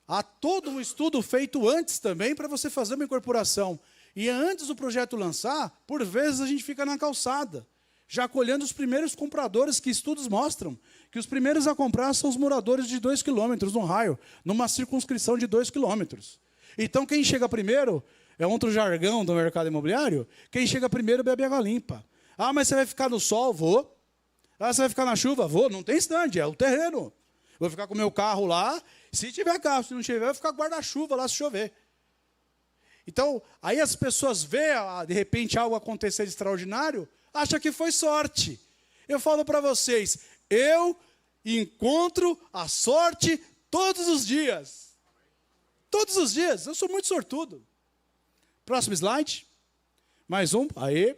Há todo um estudo feito antes também para você fazer uma incorporação. E antes do projeto lançar, por vezes a gente fica na calçada, já colhendo os primeiros compradores, que estudos mostram que os primeiros a comprar são os moradores de 2 quilômetros no raio, numa circunscrição de 2 quilômetros. Então, quem chega primeiro, é outro jargão do mercado imobiliário, quem chega primeiro bebe água limpa. Ah, mas você vai ficar no sol? Vou. Ah, você vai ficar na chuva? Vou. Não tem stand, é o terreno. Vou ficar com o meu carro lá. Se tiver carro, se não tiver, eu vou ficar com guarda-chuva lá se chover. Então, aí as pessoas veem, de repente, algo acontecer de extraordinário, acham que foi sorte. Eu falo para vocês, eu encontro a sorte todos os dias. Todos os dias. Eu sou muito sortudo. Próximo slide. Mais um. Aí.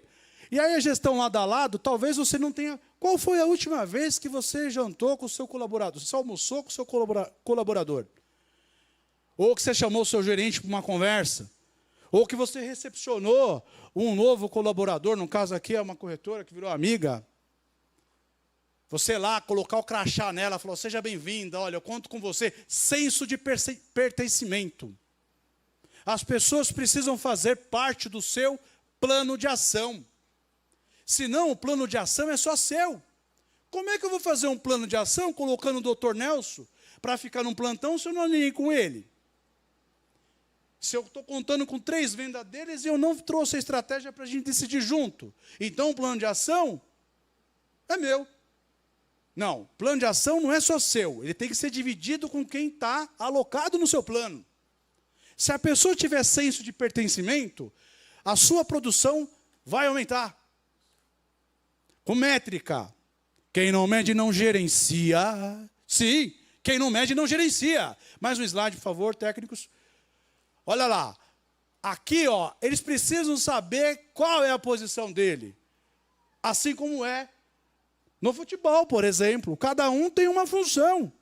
E aí a gestão lado a lado, talvez você não tenha... Qual foi a última vez que você jantou com o seu colaborador? Você almoçou com o seu colaborador? Ou que você chamou o seu gerente para uma conversa? Ou que você recepcionou um novo colaborador, no caso aqui é uma corretora que virou amiga. Você lá, colocar o crachá nela, falou, seja bem-vinda, olha, eu conto com você. Senso de pertencimento. As pessoas precisam fazer parte do seu plano de ação. Senão, o plano de ação é só seu. Como é que eu vou fazer um plano de ação colocando o Dr. Nelson para ficar num plantão se eu não alinhei com ele? Se eu estou contando com 3 vendedores e eu não trouxe a estratégia para a gente decidir junto. Então, o plano de ação é meu. Não, o plano de ação não é só seu. Ele tem que ser dividido com quem está alocado no seu plano. Se a pessoa tiver senso de pertencimento, a sua produção vai aumentar. Com métrica. Quem não mede não gerencia. Sim, quem não mede não gerencia. Mais um slide, por favor, técnicos. Olha lá. Aqui, ó, eles precisam saber qual é a posição dele. Assim como é no futebol, por exemplo. Cada um tem uma função.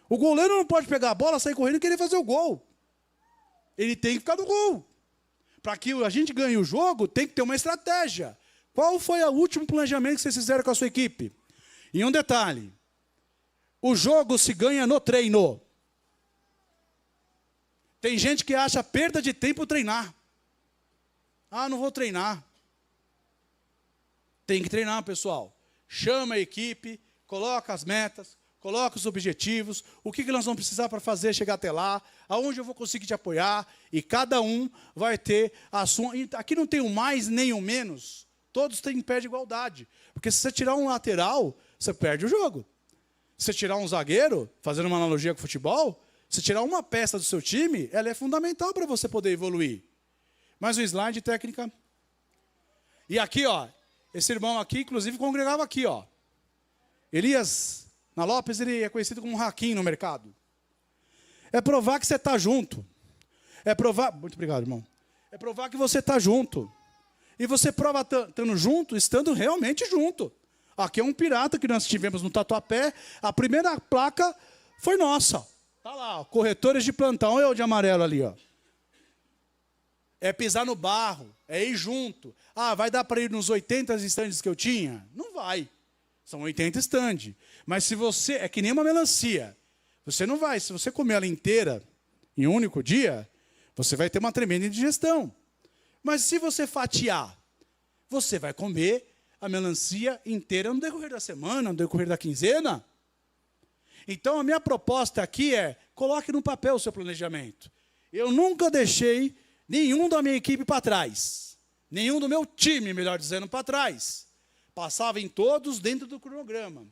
O goleiro não pode pegar a bola, sair correndo e querer fazer o gol. Ele tem que ficar no gol. Para que a gente ganhe o jogo, tem que ter uma estratégia. Qual foi o último planejamento que vocês fizeram com a sua equipe? E um detalhe. O jogo se ganha no treino. Tem gente que acha perda de tempo treinar. Ah, não vou treinar. Tem que treinar, pessoal. Chama a equipe, coloca as metas, coloca os objetivos, o que nós vamos precisar para fazer chegar até lá, aonde eu vou conseguir te apoiar, e cada um vai ter a sua... Aqui não tem o mais nem o menos. Todos têm pé de igualdade. Porque se você tirar um lateral, você perde o jogo. Se você tirar um zagueiro, fazendo uma analogia com o futebol, se tirar uma peça do seu time, ela é fundamental para você poder evoluir. Mais um slide, técnica. E aqui, ó, esse irmão aqui, inclusive, congregava aqui, ó. Elias na Lopes, ele é conhecido como Raquinho no mercado. É provar que você está junto. É provar... Muito obrigado, irmão. É provar que você está junto. E você prova estando junto, estando realmente junto. Aqui é um pirata que nós tivemos no Tatuapé. A primeira placa foi nossa. Está lá, ó, corretores de plantão. Olha o de amarelo ali, ó. É pisar no barro, é ir junto. Ah, vai dar para ir nos 80 estandes que eu tinha? Não vai. São 80 estandes. Mas se você... É que nem uma melancia. Você não vai. Se você comer ela inteira em um único dia, você vai ter uma tremenda indigestão. Mas se você fatiar, você vai comer a melancia inteira no decorrer da semana, no decorrer da quinzena. Então, a minha proposta aqui é, coloque no papel o seu planejamento. Eu nunca deixei nenhum da minha equipe para trás. Nenhum do meu time, melhor dizendo, para trás. Passava em todos dentro do cronograma.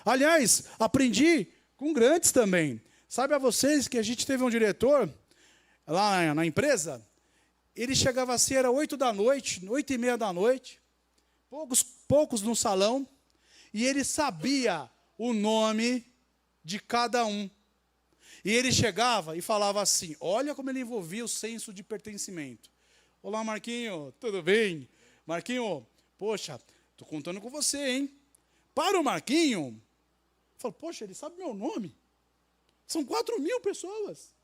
Aliás, aprendi com grandes também. Sabe a vocês que a gente teve um diretor lá na empresa... Ele chegava assim, era 8 da noite, 8h30 da noite, poucos no salão, e ele sabia o nome de cada um. E ele chegava e falava assim, olha como ele envolvia o senso de pertencimento. Olá, Marquinho, tudo bem? Marquinho, poxa, estou contando com você, hein? Para o Marquinho, eu falo, poxa, ele sabe meu nome. São 4.000 pessoas.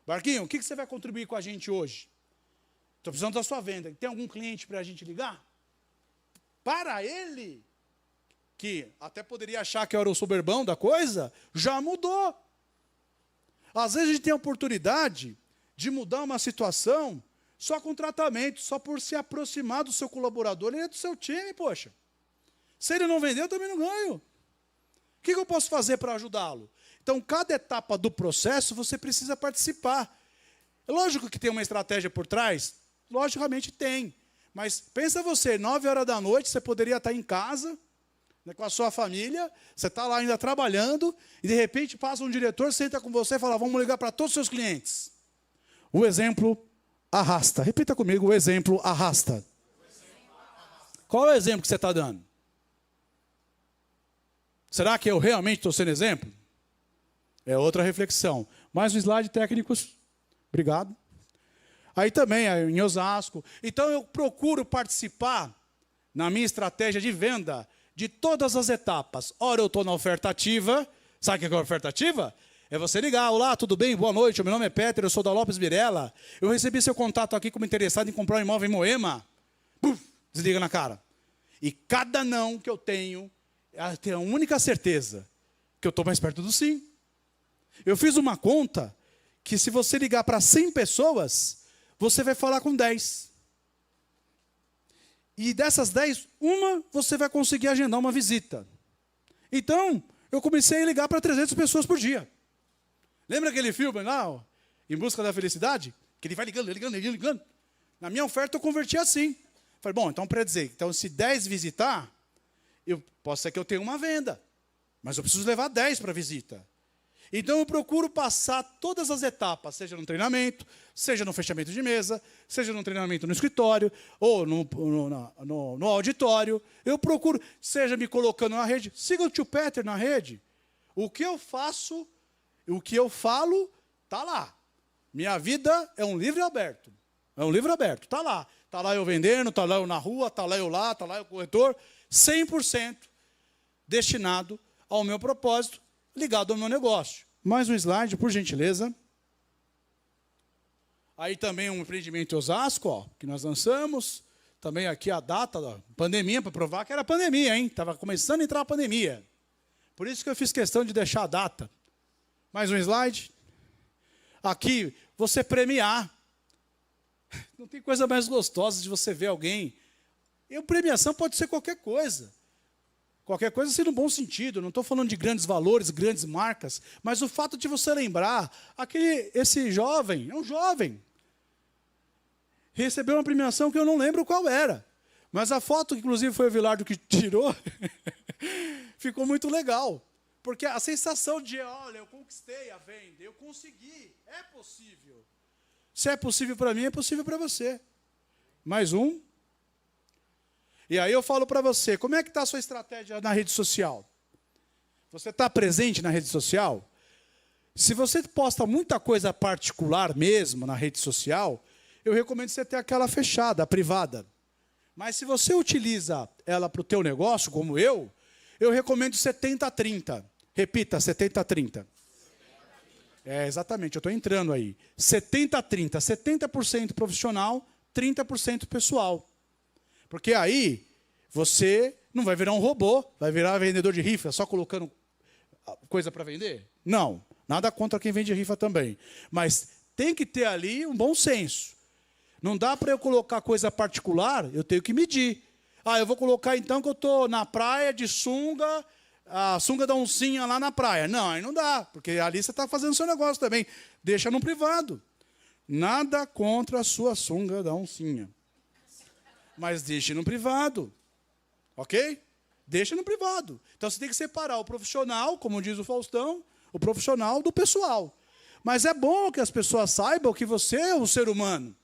Marquinho, o que você vai contribuir com a gente hoje? Estou precisando da sua venda. Tem algum cliente para a gente ligar? Para ele, que até poderia achar que eu era o soberbão da coisa, já mudou. Às vezes a gente tem a oportunidade de mudar uma situação só com tratamento, só por se aproximar do seu colaborador, ele é do seu time, poxa. Se ele não vender, eu também não ganho. O que eu posso fazer para ajudá-lo? Então, cada etapa do processo, você precisa participar. É lógico que tem uma estratégia por trás, logicamente tem. Mas pensa você, 9 horas da noite, você poderia estar em casa, né, com a sua família, você está lá ainda trabalhando, e de repente passa um diretor, senta com você e fala, vamos ligar para todos os seus clientes. O exemplo arrasta. Repita comigo, o exemplo arrasta. Qual é o exemplo que você está dando? Será que eu realmente estou sendo exemplo? É outra reflexão. Mais um slide, técnicos. Obrigado. Aí também, em Osasco. Então, eu procuro participar, na minha estratégia de venda, de todas as etapas. Ora, eu estou na oferta ativa. Sabe o que é a oferta ativa? É você ligar. Olá, tudo bem? Boa noite. Meu nome é Peter, eu sou da Lopes Birella. Eu recebi seu contato aqui como interessado em comprar um imóvel em Moema. Puf, desliga na cara. E cada não que eu tenho a única certeza que eu estou mais perto do sim. Eu fiz uma conta que se você ligar para 100 pessoas, você vai falar com 10. E dessas 10, uma você vai conseguir agendar uma visita. Então, eu comecei a ligar para 300 pessoas por dia. Lembra aquele filme lá, Em Busca da Felicidade? Que ele vai ligando. Na minha oferta eu converti assim. Falei, bom, então para dizer, então se 10 visitar, posso ser que eu tenha uma venda, mas eu preciso levar 10 para visita. Então eu procuro passar todas as etapas, seja no treinamento, seja no fechamento de mesa, seja no treinamento no escritório, ou no auditório. Eu procuro, seja me colocando na rede, siga o tio Peter na rede. O que eu faço, o que eu falo, está lá. Minha vida é um livro aberto. É um livro aberto, está lá. Está lá eu vendendo, está lá eu na rua, está lá eu corretor, 100% destinado ao meu propósito, ligado ao meu negócio. Mais um slide, por gentileza. Aí também um empreendimento em Osasco, ó, que nós lançamos. Também aqui a data da pandemia, para provar que era pandemia, hein? Estava começando a entrar a pandemia. Por isso que eu fiz questão de deixar a data. Mais um slide. Aqui, você premiar. Não tem coisa mais gostosa de você ver alguém. E a premiação pode ser qualquer coisa. Qualquer coisa assim no bom sentido. Não estou falando de grandes valores, grandes marcas, mas o fato de você lembrar, esse jovem, é um jovem, recebeu uma premiação que eu não lembro qual era. Mas a foto, que inclusive foi o Vilardo que tirou, ficou muito legal. Porque a sensação de, olha, eu conquistei a venda, eu consegui, é possível. Se é possível para mim, é possível para você. Mais um. E aí eu falo para você, como é que está a sua estratégia na rede social? Você está presente na rede social? Se você posta muita coisa particular mesmo na rede social, eu recomendo você ter aquela fechada, a privada. Mas se você utiliza ela para o teu negócio, como eu recomendo 70-30. Repita, 70-30. É, exatamente, eu estou entrando aí. 70-30, 70% profissional, 30% pessoal. Porque aí você não vai virar um robô, vai virar vendedor de rifa, só colocando coisa para vender? Não, nada contra quem vende rifa também. Mas tem que ter ali um bom senso. Não dá para eu colocar coisa particular, eu tenho que medir. Eu vou colocar então que eu estou na praia de sunga, a sunga da oncinha lá na praia. Não, aí não dá, porque ali você está fazendo seu negócio também. Deixa no privado. Nada contra a sua sunga da oncinha. Mas deixe no privado. Ok? Deixa no privado. Então você tem que separar o profissional, como diz o Faustão, o profissional do pessoal. Mas é bom que as pessoas saibam que você é um ser humano.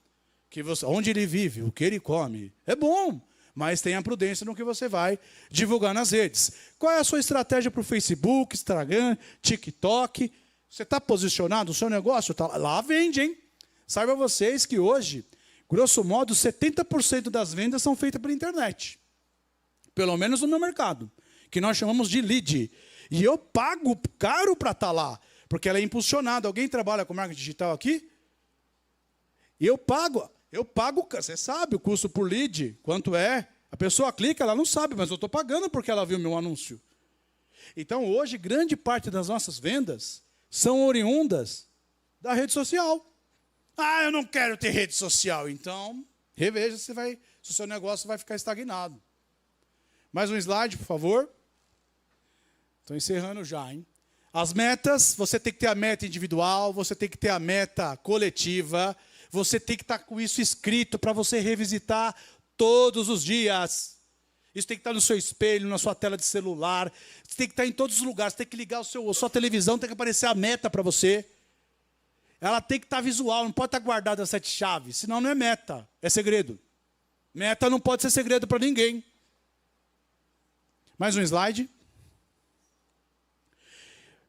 Onde ele vive, o que ele come. É bom. Mas tenha prudência no que você vai divulgar nas redes. Qual é a sua estratégia para o Facebook, Instagram, TikTok? Você está posicionado, o seu negócio está lá, vende, hein? Saiba vocês que hoje, grosso modo, 70% das vendas são feitas pela internet. Pelo menos no meu mercado, que nós chamamos de lead. E eu pago caro para estar lá, porque ela é impulsionada. Alguém trabalha com marketing digital aqui? E eu pago, você sabe o custo por lead, quanto é? A pessoa clica, ela não sabe, mas eu estou pagando porque ela viu meu anúncio. Então, hoje, grande parte das nossas vendas são oriundas da rede social. Eu não quero ter rede social. Então, reveja se o seu negócio vai ficar estagnado. Mais um slide, por favor. Estou encerrando já, hein? As metas, você tem que ter a meta individual, você tem que ter a meta coletiva, você tem que estar com isso escrito para você revisitar Todos os dias. Isso tem que estar no seu espelho, na sua tela de celular. Isso tem que estar em todos os lugares. Tem que ligar a sua televisão, tem que aparecer a meta para você. Ela tem que estar visual, não pode estar guardada as 7 chaves. Senão não é meta, é segredo. Meta não pode ser segredo para ninguém. Mais um slide.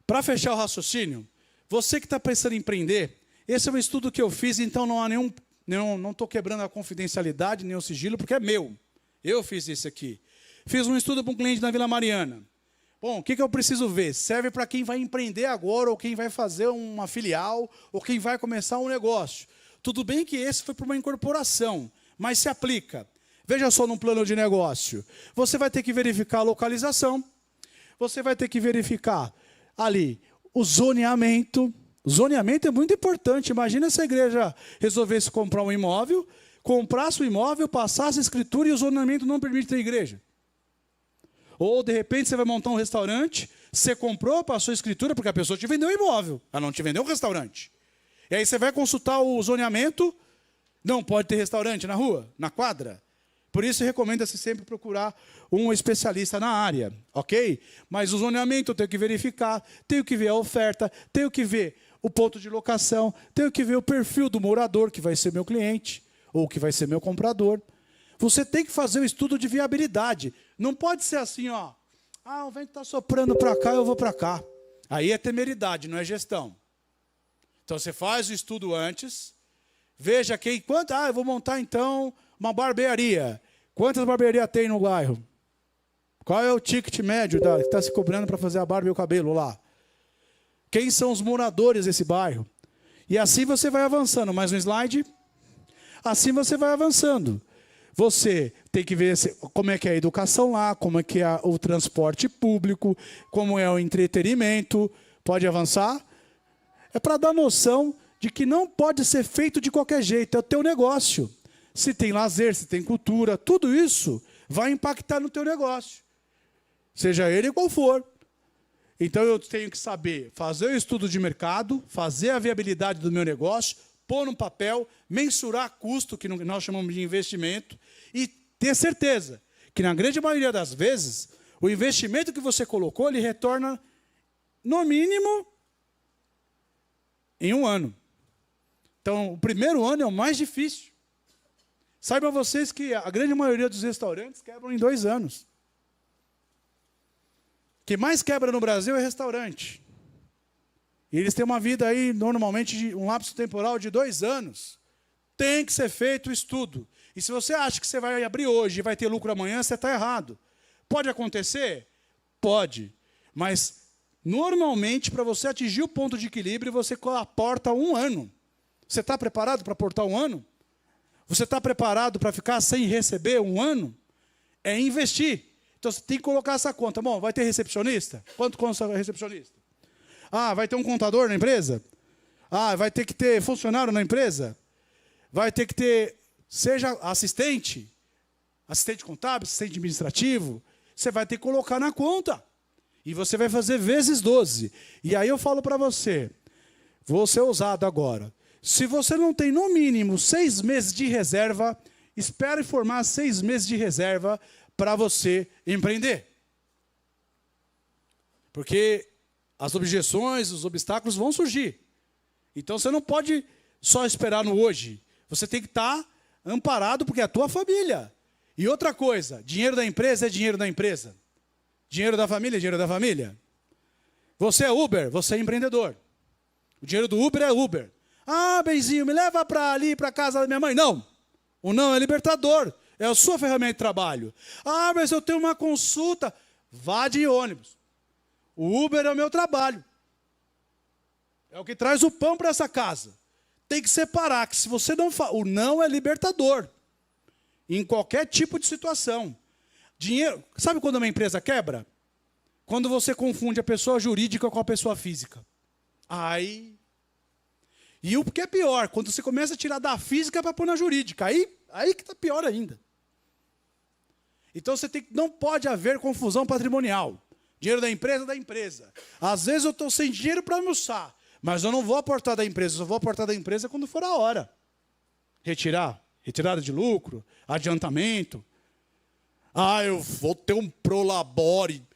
Para fechar o raciocínio, você que está pensando em empreender, esse é um estudo que eu fiz, então não há não estou quebrando a confidencialidade, nem o sigilo, porque é meu. Eu fiz isso aqui. Fiz um estudo para um cliente na Vila Mariana. Bom, o que eu preciso ver? Serve para quem vai empreender agora, ou quem vai fazer uma filial, ou quem vai começar um negócio. Tudo bem que esse foi para uma incorporação, mas se aplica. Veja só num plano de negócio. Você vai ter que verificar a localização, você vai ter que verificar ali o zoneamento. O zoneamento é muito importante. Imagina se a igreja resolvesse comprar um imóvel, comprasse o imóvel, passasse a escritura e o zoneamento não permite ter igreja. Ou, de repente, você vai montar um restaurante, você comprou, passou a escritura, porque a pessoa te vendeu o imóvel, ela não te vendeu um restaurante. E aí você vai consultar o zoneamento, não pode ter restaurante na rua, na quadra. Por isso, recomenda-se sempre procurar um especialista na área, ok? Mas o zoneamento eu tenho que verificar, tenho que ver a oferta, tenho que ver o ponto de locação, tenho que ver o perfil do morador, que vai ser meu cliente, ou que vai ser meu comprador. Você tem que fazer um estudo de viabilidade. Não pode ser assim, ó. O vento está soprando para cá, eu vou para cá. Aí é temeridade, não é gestão. Então, você faz o estudo antes, veja eu vou montar, então, uma barbearia. Quantas barbearias tem no bairro? Qual é o ticket médio que está se cobrando para fazer a barba e o cabelo lá? Quem são os moradores desse bairro? E assim você vai avançando. Mais um slide. Assim você vai avançando. Você tem que ver como é que é a educação lá, como é que é o transporte público, como é o entretenimento. Pode avançar? É para dar noção de que não pode ser feito de qualquer jeito. É o teu negócio. Se tem lazer, se tem cultura, tudo isso vai impactar no teu negócio. Seja ele qual for. Então eu tenho que saber fazer o estudo de mercado, fazer a viabilidade do meu negócio, pôr no papel, mensurar custo, que nós chamamos de investimento, e ter certeza que, na grande maioria das vezes, o investimento que você colocou, ele retorna, no mínimo, em 1 ano. Então, o primeiro ano é o mais difícil. Saibam vocês que a grande maioria dos restaurantes quebram em 2 anos. O que mais quebra no Brasil é restaurante. E eles têm uma vida aí, normalmente, de um lapso temporal de 2 anos. Tem que ser feito o estudo. E se você acha que você vai abrir hoje e vai ter lucro amanhã, você está errado. Pode acontecer? Pode. Mas, normalmente, para você atingir o ponto de equilíbrio, você aporta 1 ano. Você está preparado para aportar 1 ano? Você está preparado para ficar sem receber 1 ano? É investir. Então, você tem que colocar essa conta. Bom, vai ter recepcionista? Quanto custa recepcionista? Vai ter um contador na empresa? Vai ter que ter funcionário na empresa? Vai ter que ter, seja assistente contábil, assistente administrativo. Você vai ter que colocar na conta. E você vai fazer vezes 12. E aí eu falo para você, vou ser ousado agora. Se você não tem, no mínimo, 6 meses de reserva, espere formar 6 meses de reserva para você empreender. Porque as objeções, os obstáculos vão surgir. Então, você não pode só esperar no hoje. Você tem que estar amparado, porque é a tua família. E outra coisa, dinheiro da empresa é dinheiro da empresa. Dinheiro da família é dinheiro da família. Você é Uber, você é empreendedor. O dinheiro do Uber é Uber. Benzinho, me leva para ali, para casa da minha mãe. Não. O não é libertador. É a sua ferramenta de trabalho. Mas eu tenho uma consulta. Vá de ônibus. O Uber é o meu trabalho. É o que traz o pão para essa casa. Tem que separar, que se você não fala... O não é libertador. Em qualquer tipo de situação. Dinheiro... Sabe quando uma empresa quebra? Quando você confunde a pessoa jurídica com a pessoa física. E o que é pior, quando você começa a tirar da física para pôr na jurídica. Aí que está pior ainda. Então, não pode haver confusão patrimonial. Dinheiro da empresa, da empresa. Às vezes eu estou sem dinheiro para almoçar, mas eu não vou aportar da empresa, eu só vou aportar da empresa quando for a hora. Retirar. retirada de lucro, adiantamento. Eu vou ter um prolabore.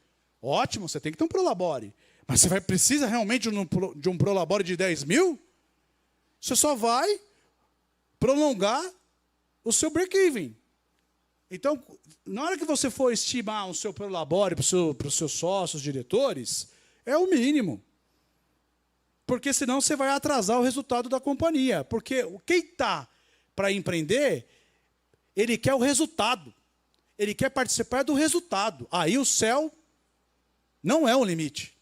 Ótimo, você tem que ter um prolabore. Mas você precisa realmente de um prolabore de 10 mil? Você só vai prolongar o seu break-even. Então, na hora que você for estimar o seu prolabore para os seus sócios, diretores, é o mínimo. Porque senão você vai atrasar o resultado da companhia. Porque quem está para empreender, ele quer o resultado. Ele quer participar do resultado. Aí o céu não é o limite.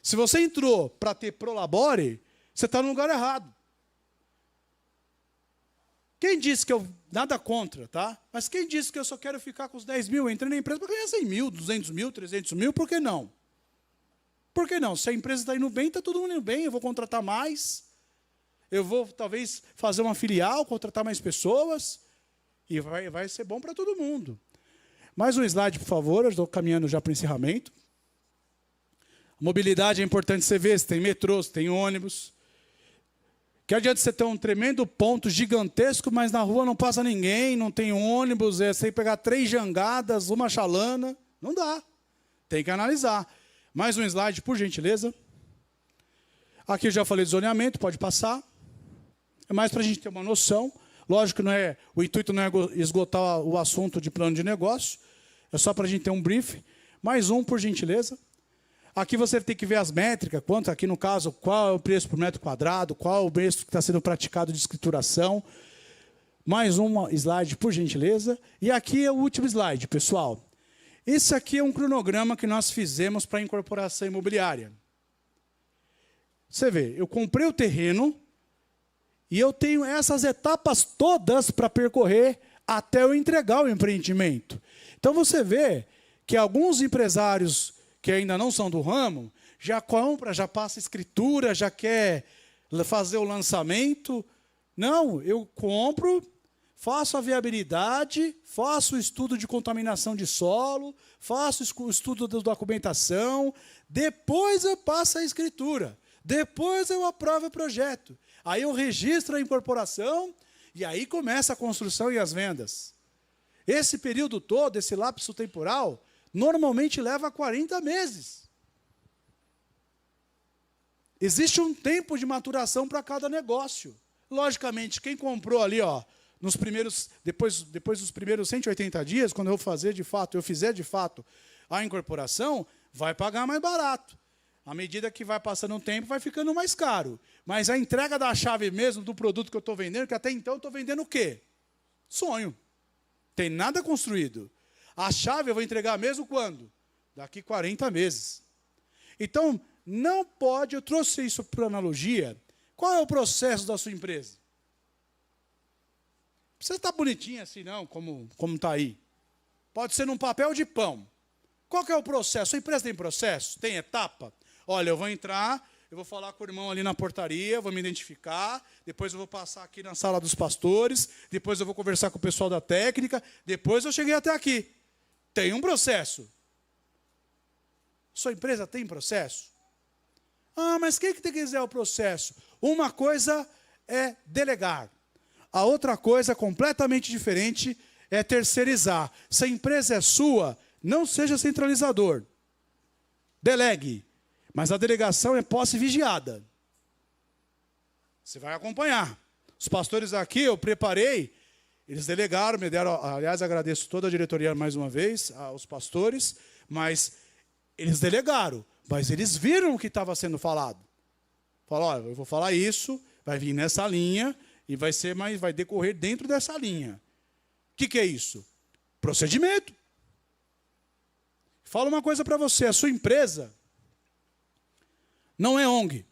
Se você entrou para ter prolabore, você está no lugar errado. Quem disse que eu... Nada contra, tá? Mas quem disse que eu só quero ficar com os 10 mil? Eu entrei na empresa para ganhar 100 mil, 200 mil, 300 mil, por que não? Por que não? Se a empresa está indo bem, está todo mundo indo bem, eu vou contratar mais, eu vou talvez fazer uma filial, contratar mais pessoas, e vai ser bom para todo mundo. Mais um slide, por favor, eu estou caminhando já para o encerramento. Mobilidade é importante você ver, se tem metrô, se tem ônibus. Que adianta você ter um tremendo ponto gigantesco, mas na rua não passa ninguém, não tem ônibus, você tem que pegar 3 jangadas, uma chalana. Não dá. Tem que analisar. Mais um slide, por gentileza. Aqui eu já falei de zoneamento, pode passar. É mais para a gente ter uma noção. Lógico que o intuito não é esgotar o assunto de plano de negócio. É só para a gente ter um brief. Mais um, por gentileza. Aqui você tem que ver as métricas, quanto aqui no caso, qual é o preço por metro quadrado, qual é o preço que está sendo praticado de escrituração. Mais um slide, por gentileza. E aqui é o último slide, pessoal. Esse aqui é um cronograma que nós fizemos para a incorporação imobiliária. Você vê, eu comprei o terreno e eu tenho essas etapas todas para percorrer até eu entregar o empreendimento. Então você vê que alguns empresários que ainda não são do ramo, já compra, já passa escritura, já quer fazer o lançamento. Não, eu compro, faço a viabilidade, faço o estudo de contaminação de solo, faço o estudo da documentação, depois eu passo a escritura, depois eu aprovo o projeto. Aí eu registro a incorporação e aí começa a construção e as vendas. Esse período todo, esse lapso temporal, normalmente leva 40 meses. Existe um tempo de maturação para cada negócio. Logicamente, quem comprou ali, depois dos primeiros 180 dias, quando eu fizer de fato a incorporação, vai pagar mais barato. À medida que vai passando o tempo, vai ficando mais caro. Mas a entrega da chave mesmo do produto que eu estou vendendo, que até então eu estou vendendo o quê? Sonho. Tem nada construído. A chave eu vou entregar mesmo quando? Daqui 40 meses. Então, não pode, eu trouxe isso por analogia. Qual é o processo da sua empresa? Não precisa estar bonitinho assim, não, como está aí. Pode ser num papel de pão. Qual que é o processo? A empresa tem processo? Tem etapa? Olha, eu vou entrar, eu vou falar com o irmão ali na portaria, vou me identificar, depois eu vou passar aqui na sala dos pastores, depois eu vou conversar com o pessoal da técnica, depois eu cheguei até aqui. Tem um processo. Sua empresa tem processo? Mas quem que tem que dizer o processo? Uma coisa é delegar. A outra coisa, completamente diferente, é terceirizar. Se a empresa é sua, não seja centralizador. Delegue. Mas a delegação é posse vigiada. Você vai acompanhar. Os pastores aqui, eu preparei, eles delegaram, me deram, aliás, agradeço toda a diretoria mais uma vez, aos pastores, mas eles delegaram, mas eles viram o que estava sendo falado. Falaram, olha, eu vou falar isso, vai vir nessa linha, e vai decorrer dentro dessa linha. O que é isso? Procedimento. Fala uma coisa para você, a sua empresa não é ONG.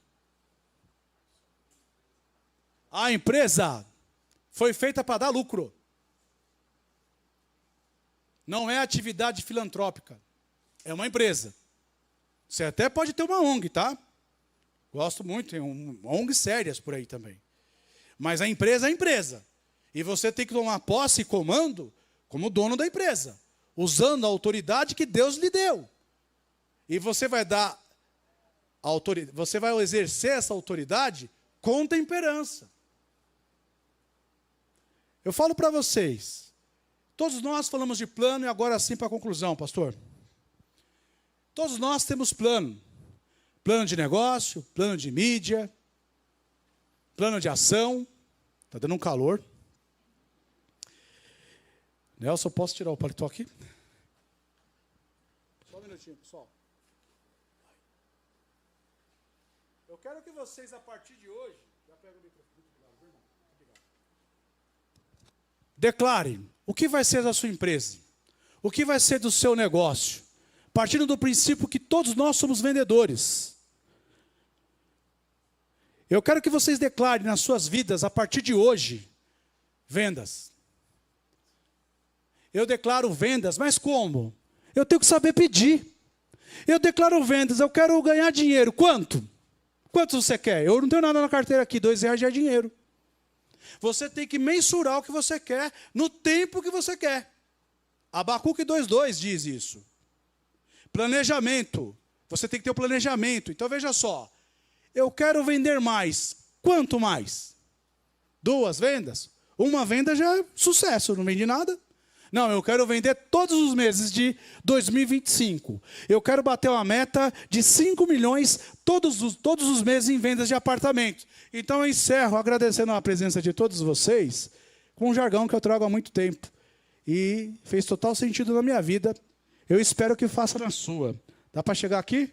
A empresa foi feita para dar lucro. Não é atividade filantrópica. É uma empresa. Você até pode ter uma ONG, tá? Gosto muito, tem ONGs sérias por aí também. Mas a empresa é a empresa. E você tem que tomar posse e comando como dono da empresa, usando a autoridade que Deus lhe deu. E você vai exercer essa autoridade com temperança. Eu falo para vocês, todos nós falamos de plano e agora sim para a conclusão, pastor. Todos nós temos plano. Plano de negócio, plano de mídia, plano de ação. Está dando um calor. Nelson, posso tirar o paletó aqui? Só um minutinho, pessoal. Eu quero que vocês, a partir de hoje, já pega o microfone. Declarem o que vai ser da sua empresa, o que vai ser do seu negócio, partindo do princípio que todos nós somos vendedores. Eu quero que vocês declarem nas suas vidas, a partir de hoje, vendas. Eu declaro vendas, mas como? Eu tenho que saber pedir. Eu declaro vendas, eu quero ganhar dinheiro. Quanto? Quanto você quer? Eu não tenho nada na carteira aqui, R$2 já é dinheiro. Você tem que mensurar o que você quer, no tempo que você quer. Abacuque 2:2 diz isso. Planejamento. Você tem que ter o planejamento. Então veja só. Eu quero vender mais. Quanto mais? 2 vendas? 1 venda já é sucesso, não vendi nada. Não, eu quero vender todos os meses de 2025. Eu quero bater uma meta de 5 milhões todos os meses em vendas de apartamentos. Então eu encerro agradecendo a presença de todos vocês com um jargão que eu trago há muito tempo. E fez total sentido na minha vida. Eu espero que faça na sua. Dá para chegar aqui?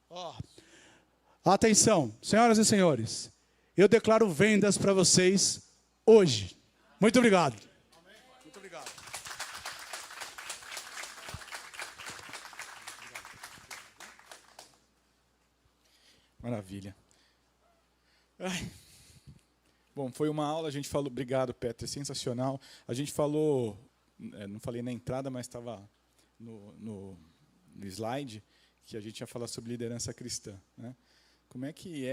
Ó. Atenção, senhoras e senhores. Eu declaro vendas para vocês hoje. Muito obrigado. Muito obrigado. Maravilha. Ai. Bom, foi uma aula, a gente falou, obrigado, Peter, sensacional. A gente falou, não falei na entrada, mas estava no slide, que a gente ia falar sobre liderança cristã, né? Como é que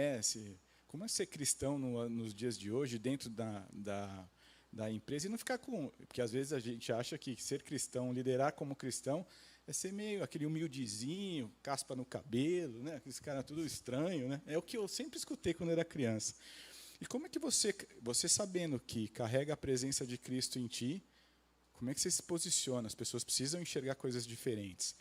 como é ser cristão nos dias de hoje, dentro da empresa, e não ficar com... Porque às vezes a gente acha que ser cristão, liderar como cristão, é ser meio aquele humildezinho, caspa no cabelo, né? Aqueles caras tudo estranho, né? É o que eu sempre escutei quando era criança. E como é que você sabendo que carrega a presença de Cristo em ti, como é que você se posiciona? As pessoas precisam enxergar coisas diferentes,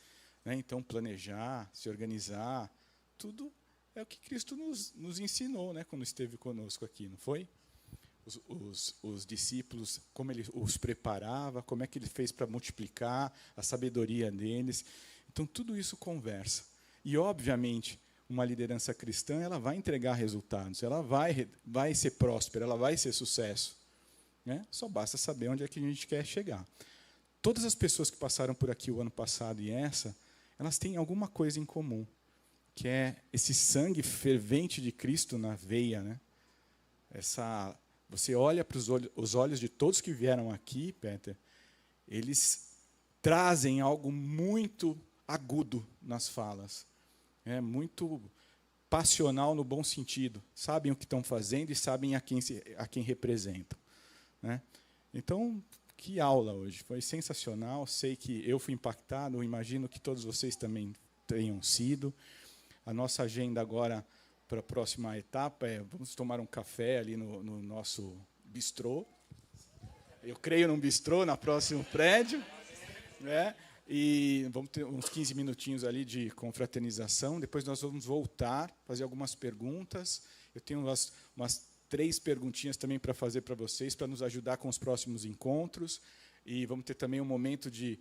né? Então, planejar, se organizar, tudo é o que Cristo nos ensinou, né? Quando esteve conosco aqui, não foi? Os discípulos, como ele os preparava, como é que ele fez para multiplicar, a sabedoria deles. Então, tudo isso conversa. E, obviamente, uma liderança cristã, ela vai entregar resultados, ela vai ser próspera, ela vai ser sucesso, né? Só basta saber onde é que a gente quer chegar. Todas as pessoas que passaram por aqui o ano passado e elas têm alguma coisa em comum, que é esse sangue fervente de Cristo na veia, né? Você olha para os olhos de todos que vieram aqui, Peter, eles trazem algo muito agudo nas falas, muito passional no bom sentido. Sabem o que estão fazendo e sabem a quem representam, né? Então, que aula hoje. Foi sensacional. Sei que eu fui impactado, imagino que todos vocês também tenham sido. A nossa agenda agora para a próxima etapa vamos tomar um café ali no nosso bistrô. Eu creio num bistrô no próximo prédio, né? E vamos ter uns 15 minutinhos ali de confraternização. Depois nós vamos voltar, fazer algumas perguntas. Eu tenho umas 3 perguntinhas também para fazer para vocês, para nos ajudar com os próximos encontros. E vamos ter também um momento de...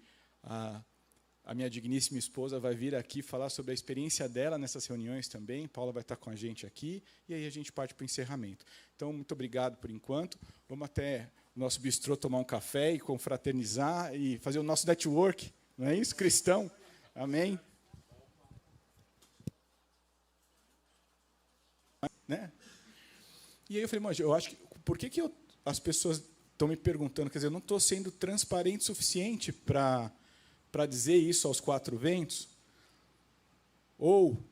A minha digníssima esposa vai vir aqui falar sobre a experiência dela nessas reuniões também. Paula vai estar com a gente aqui. E aí a gente parte para o encerramento. Então, muito obrigado por enquanto. Vamos até o nosso bistrô tomar um café e confraternizar e fazer o nosso network. Não é isso, cristão? Amém? Né? E aí eu falei, mas eu acho que... Por que as pessoas estão me perguntando? Quer dizer, eu não estou sendo transparente o suficiente para dizer isso aos 4 ventos? Ou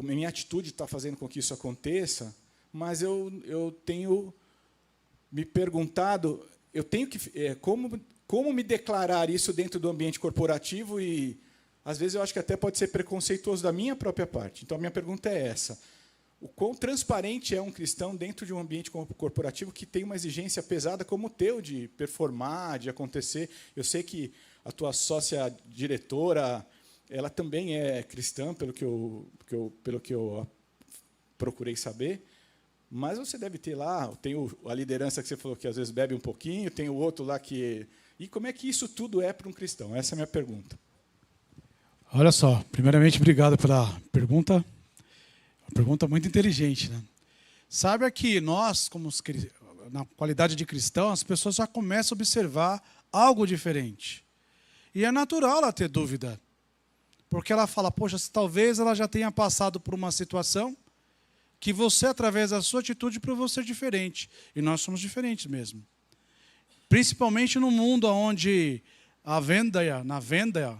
minha atitude está fazendo com que isso aconteça, mas eu tenho me perguntado, eu tenho que... Como me declarar isso dentro do ambiente corporativo e, às vezes, eu acho que até pode ser preconceituoso da minha própria parte. Então, a minha pergunta é essa. o quão transparente é um cristão dentro de um ambiente corporativo que tem uma exigência pesada como o teu, de performar, de acontecer. Eu sei que a tua sócia diretora, ela também é cristã, pelo que eu procurei saber, mas você deve ter lá, tem a liderança que você falou que às vezes bebe um pouquinho, tem o outro lá que... E como é que isso tudo é para um cristão? Essa é a minha pergunta. Olha só, primeiramente, obrigado pela pergunta. Uma pergunta muito inteligente, né? Saiba que nós, como na qualidade de cristão, as pessoas já começam a observar algo diferente. E é natural ela ter dúvida. Porque ela fala, poxa, talvez ela já tenha passado por uma situação que você, através da sua atitude, provou ser diferente. E nós somos diferentes mesmo. Principalmente no mundo onde na venda,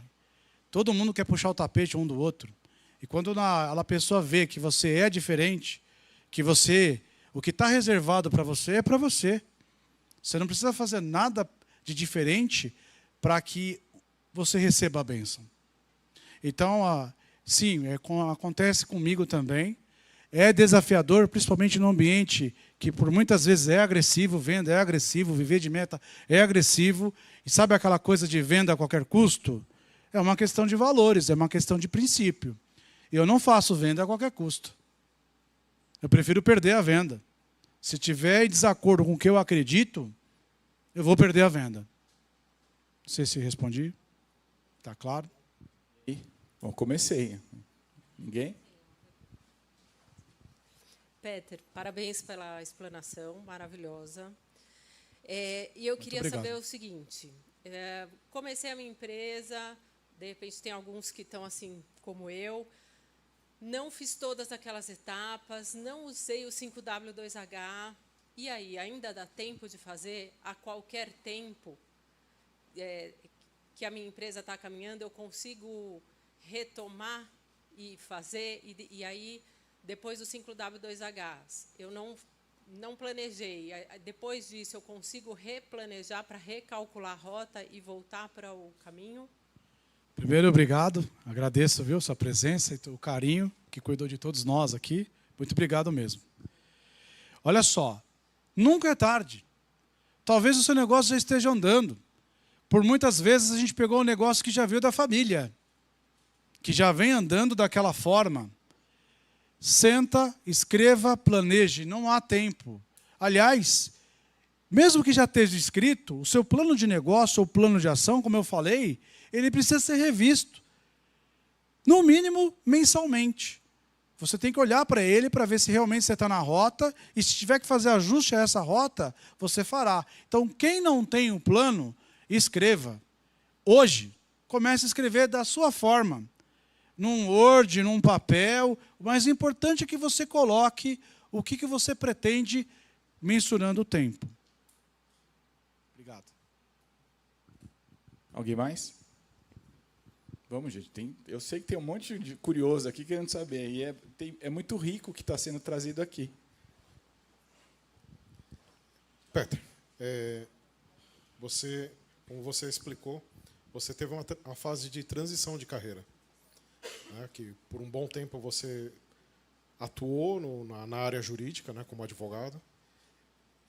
todo mundo quer puxar o tapete um do outro. E quando a pessoa vê que você é diferente, que o que está reservado para você é para você. Você não precisa fazer nada de diferente para que você receba a bênção. Então, sim, acontece comigo também. É desafiador, principalmente no ambiente que por muitas vezes é agressivo, venda é agressivo, viver de meta é agressivo. E sabe aquela coisa de venda a qualquer custo? É uma questão de valores, é uma questão de princípio. Eu não faço venda a qualquer custo. Eu prefiro perder a venda. Se tiver em desacordo com o que eu acredito, eu vou perder a venda. Não sei se respondi. Está claro? Bom, comecei. Ninguém? Peter, parabéns pela explanação maravilhosa. E eu queria saber o seguinte, comecei a minha empresa, de repente tem alguns que estão assim como eu, não fiz todas aquelas etapas, não usei o 5W2H, e aí, ainda dá tempo de fazer? A qualquer tempo que a minha empresa está caminhando, eu consigo retomar e fazer, e aí... Depois do 5W2H, eu não planejei. Depois disso, eu consigo replanejar para recalcular a rota e voltar para o caminho? Primeiro, obrigado. Agradeço, viu, sua presença e o carinho que cuidou de todos nós aqui. Muito obrigado mesmo. Olha só, nunca é tarde. Talvez o seu negócio já esteja andando. Por muitas vezes, a gente pegou um negócio que já veio da família, que já vem andando daquela forma. Senta, escreva, planeje, não há tempo. Aliás, mesmo que já esteja escrito, o seu plano de negócio ou plano de ação, como eu falei, ele precisa ser revisto. No mínimo, mensalmente. Você tem que olhar para ele para ver se realmente você está na rota, e se tiver que fazer ajuste a essa rota, você fará. Então, quem não tem um plano, escreva. Hoje, comece a escrever da sua forma. Num Word, num papel. O mais importante é que você coloque o que você pretende mensurando o tempo. Obrigado. Alguém mais? Vamos, gente. Eu sei que tem um monte de curioso aqui querendo saber. E é muito rico o que está sendo trazido aqui. Peter, como você explicou, você teve uma fase de transição de carreira. Que por um bom tempo você atuou na área jurídica, como advogado,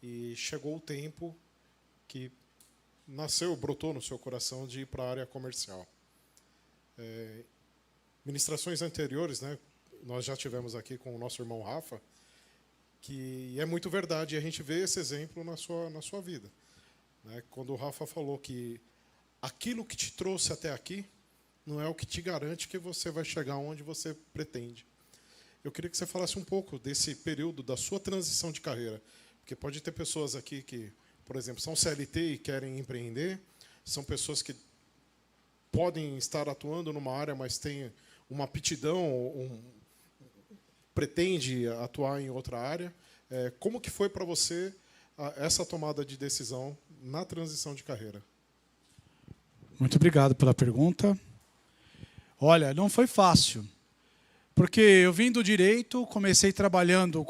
e chegou o tempo que brotou no seu coração de ir para a área comercial. Ministrações anteriores, nós já tivemos aqui com o nosso irmão Rafa, que é muito verdade, e a gente vê esse exemplo na sua vida. Quando o Rafa falou que aquilo que te trouxe até aqui não é o que te garante que você vai chegar onde você pretende. Eu queria que você falasse um pouco desse período da sua transição de carreira, porque pode ter pessoas aqui que, por exemplo, são CLT e querem empreender, são pessoas que podem estar atuando numa área, mas têm uma aptidão, pretende atuar em outra área. Como que foi para você essa tomada de decisão na transição de carreira? Muito obrigado pela pergunta. Olha, não foi fácil, porque eu vim do direito, comecei trabalhando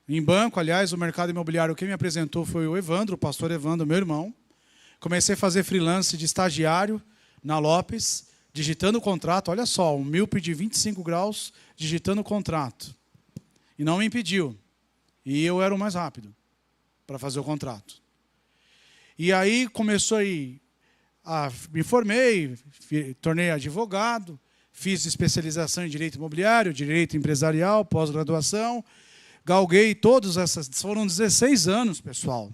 em banco. Aliás, o mercado imobiliário, quem me apresentou foi o Evandro, o pastor Evandro, meu irmão. Comecei a fazer freelance de estagiário na Lopes, digitando o contrato. Olha só, um míope de 25 graus, digitando o contrato. e não me impediu. E eu era o mais rápido para fazer o contrato. E aí começou me formei, tornei advogado, fiz especialização em direito imobiliário, direito empresarial, pós-graduação, galguei todas essas, foram 16 anos, pessoal.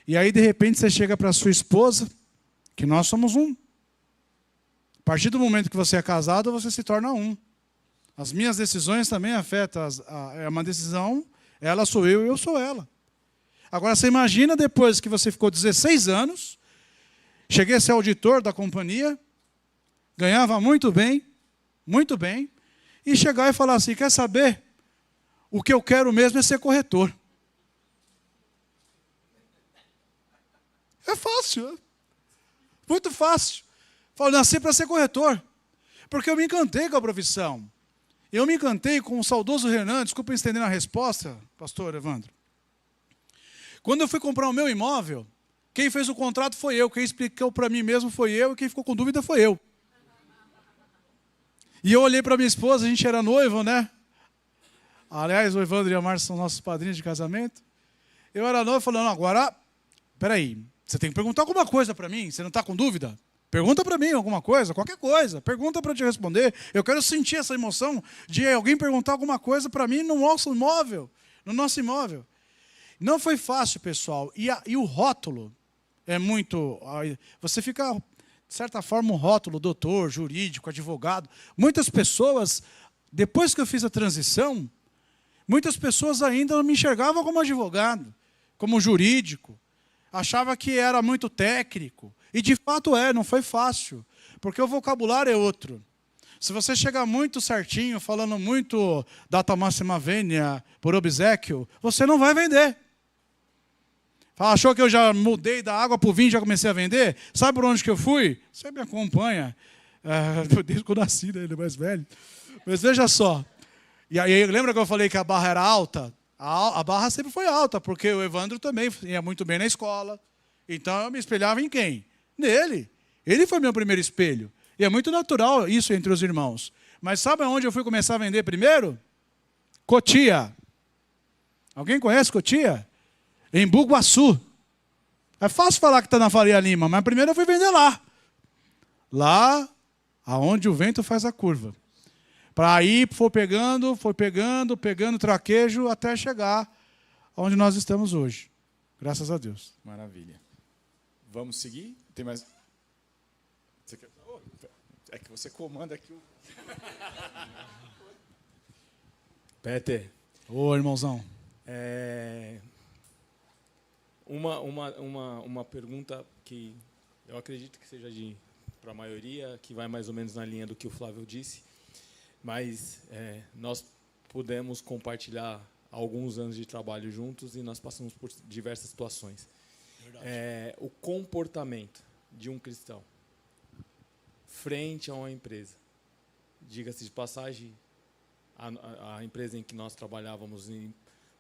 E aí, de repente, você chega para a sua esposa, que nós somos um. A partir do momento que você é casado, você se torna um. As minhas decisões também afetam, é uma decisão, ela sou eu e eu sou ela. Agora, você imagina depois que você ficou 16 anos, cheguei a ser auditor da companhia, ganhava muito bem, e chegar e falar assim, quer saber? O que eu quero mesmo é ser corretor. É fácil, muito fácil. Falo, nasci para ser corretor, porque eu me encantei com a profissão. Eu me encantei com o saudoso Renan, desculpa estender a resposta, pastor Evandro. Quando eu fui comprar o meu imóvel, quem fez o contrato foi eu, quem explicou para mim mesmo foi eu, e quem ficou com dúvida foi eu. E eu olhei para minha esposa, a gente era noivo, né? Aliás, o Evandro e a Márcia são nossos padrinhos de casamento. Eu era noivo falando, agora, peraí, você tem que perguntar alguma coisa para mim, você não está com dúvida? Pergunta para mim alguma coisa, qualquer coisa, pergunta para eu te responder. Eu quero sentir essa emoção de alguém perguntar alguma coisa para mim no nosso imóvel, Não foi fácil, pessoal, e o rótulo é muito... Você fica, de certa forma, um rótulo, doutor, jurídico, advogado. Muitas pessoas, depois que eu fiz a transição, muitas pessoas ainda não me enxergavam como advogado, como jurídico. Achava que era muito técnico. E, de fato, não foi fácil, porque o vocabulário é outro. Se você chegar muito certinho, falando muito data máxima vênia por obséquio, você não vai vender. Achou que eu já mudei da água para o vinho e já comecei a vender? Sabe por onde que eu fui? Você me acompanha. Desde que eu nasci, né? Ele é mais velho. Mas veja só. E aí, lembra que eu falei que a barra era alta? A barra sempre foi alta, porque o Evandro também ia muito bem na escola. Então, eu me espelhava em quem? Nele. Ele foi meu primeiro espelho. E é muito natural isso entre os irmãos. Mas sabe aonde eu fui começar a vender primeiro? Cotia. Alguém conhece Cotia? Em Bugaçu. É fácil falar que está na Faria Lima, mas primeiro eu fui vender lá. Lá, aonde o vento faz a curva. Para aí, foi pegando traquejo até chegar onde nós estamos hoje. Graças a Deus. Maravilha. Vamos seguir? Tem mais... É que você comanda aqui o... Peter. Ô, irmãozão. Uma pergunta que eu acredito que seja para a maioria, que vai mais ou menos na linha do que o Flávio disse, mas nós pudemos compartilhar alguns anos de trabalho juntos e nós passamos por diversas situações. O comportamento de um cristão frente a uma empresa. Diga-se de passagem, a empresa em que nós trabalhávamos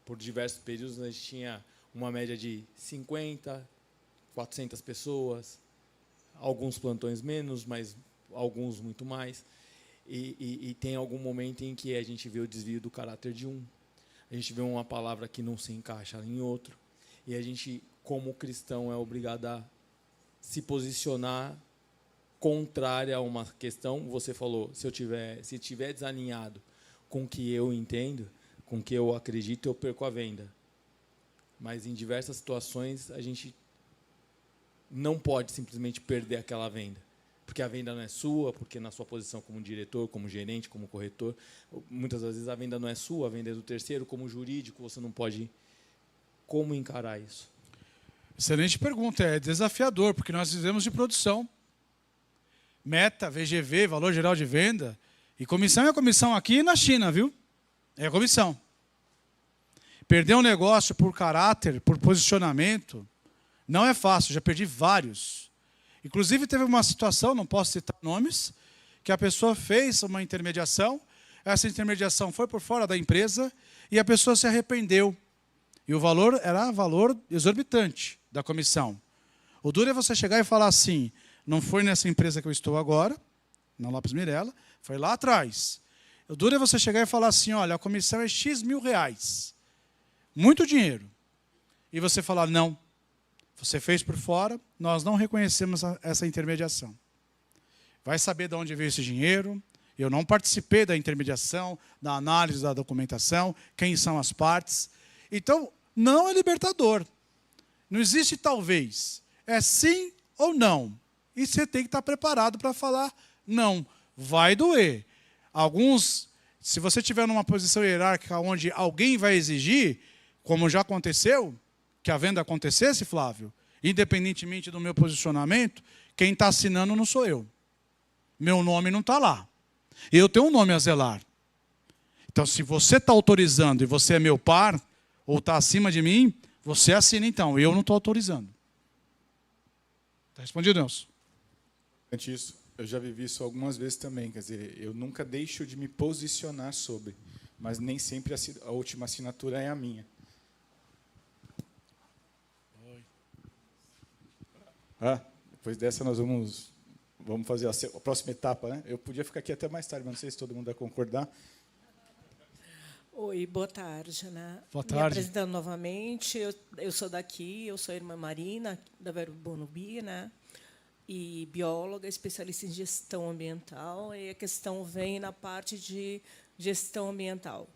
por diversos períodos, a gente tinha uma média de 50, 400 pessoas, alguns plantões menos, mas alguns muito mais. E tem algum momento em que a gente vê o desvio do caráter de um, a gente vê uma palavra que não se encaixa em outro, e a gente, como cristão, é obrigado a se posicionar contrária a uma questão. Você falou, se tiver desalinhado com o que eu entendo, com o que eu acredito, eu perco a venda. Mas em diversas situações a gente não pode simplesmente perder aquela venda, porque a venda não é sua, porque na sua posição como diretor, como gerente, como corretor, muitas das vezes a venda não é sua, a venda é do terceiro, como jurídico, você não pode... Como encarar isso? Excelente pergunta, é desafiador, porque nós vivemos de produção. Meta, VGV, valor geral de venda, e comissão é comissão aqui e na China, viu? É comissão. Perder um negócio por caráter, por posicionamento, não é fácil, já perdi vários. Inclusive, teve uma situação, não posso citar nomes, que a pessoa fez uma intermediação, essa intermediação foi por fora da empresa e a pessoa se arrependeu. E o valor era valor exorbitante da comissão. O duro é você chegar e falar assim, não foi nessa empresa que eu estou agora, na Lopes Mirella, foi lá atrás. O duro é você chegar e falar assim, olha, a comissão é X mil reais. Muito dinheiro. E você falar, não, você fez por fora, nós não reconhecemos essa intermediação. Vai saber de onde veio esse dinheiro. Eu não participei da intermediação, da análise da documentação, quem são as partes. Então, não é libertador. Não existe talvez. É sim ou não. E você tem que estar preparado para falar não. Vai doer. Alguns, se você estiver numa posição hierárquica onde alguém vai exigir, como já aconteceu, que a venda acontecesse, Flávio, independentemente do meu posicionamento, quem está assinando não sou eu. Meu nome não está lá. Eu tenho um nome a zelar. Então, se você está autorizando e você é meu par, ou está acima de mim, você assina então. Eu não estou autorizando. Está respondido, Nelson? Antes disso, eu já vivi isso algumas vezes também. Quer dizer, eu nunca deixo de me posicionar sobre, mas nem sempre a última assinatura é a minha. Depois dessa nós vamos fazer a próxima etapa, né? Eu podia ficar aqui até mais tarde, mas não sei se todo mundo vai concordar. Oi, boa tarde, né? Boa tarde. Me apresentando novamente, eu sou daqui, eu sou a irmã Marina, da Verbo Bonubi, né? E bióloga, especialista em gestão ambiental, e a questão vem na parte de gestão ambiental.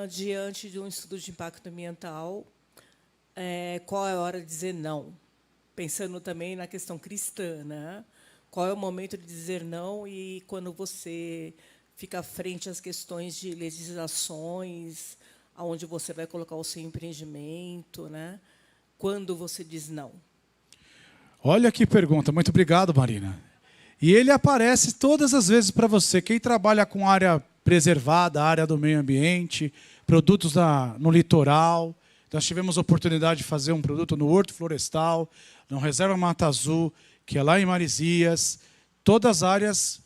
Diante de um estudo de impacto ambiental, qual é a hora de dizer não? Pensando também na questão cristã, né? Qual é o momento de dizer não e quando você fica frente às questões de legislações, aonde você vai colocar o seu empreendimento, né? Quando você diz não? Olha que pergunta. Muito obrigado, Marina. E ele aparece todas as vezes para você. Quem trabalha com área preservada, área do meio ambiente, produtos no litoral. Nós tivemos a oportunidade de fazer um produto no Horto Florestal, no Reserva Mata Azul, que é lá em Marizias. Todas as áreas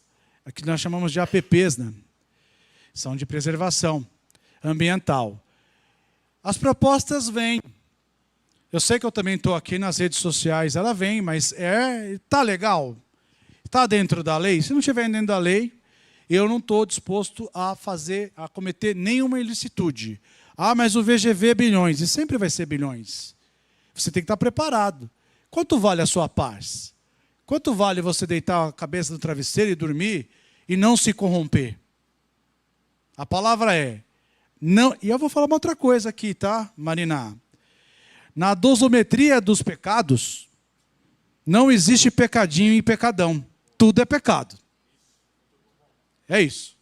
que nós chamamos de APPs, né? São de preservação ambiental. As propostas vêm. Eu sei que eu também estou aqui nas redes sociais, ela vem, mas tá legal? Está dentro da lei? Se não estiver dentro da lei, eu não estou disposto a cometer nenhuma ilicitude. Mas o VGV é bilhões, e sempre vai ser bilhões. Você tem que estar preparado. Quanto vale a sua paz? Quanto vale você deitar a cabeça no travesseiro e dormir e não se corromper? A palavra é não. E eu vou falar uma outra coisa aqui, tá, Marina? Na dosometria dos pecados, não existe pecadinho e pecadão. Tudo é pecado. É isso.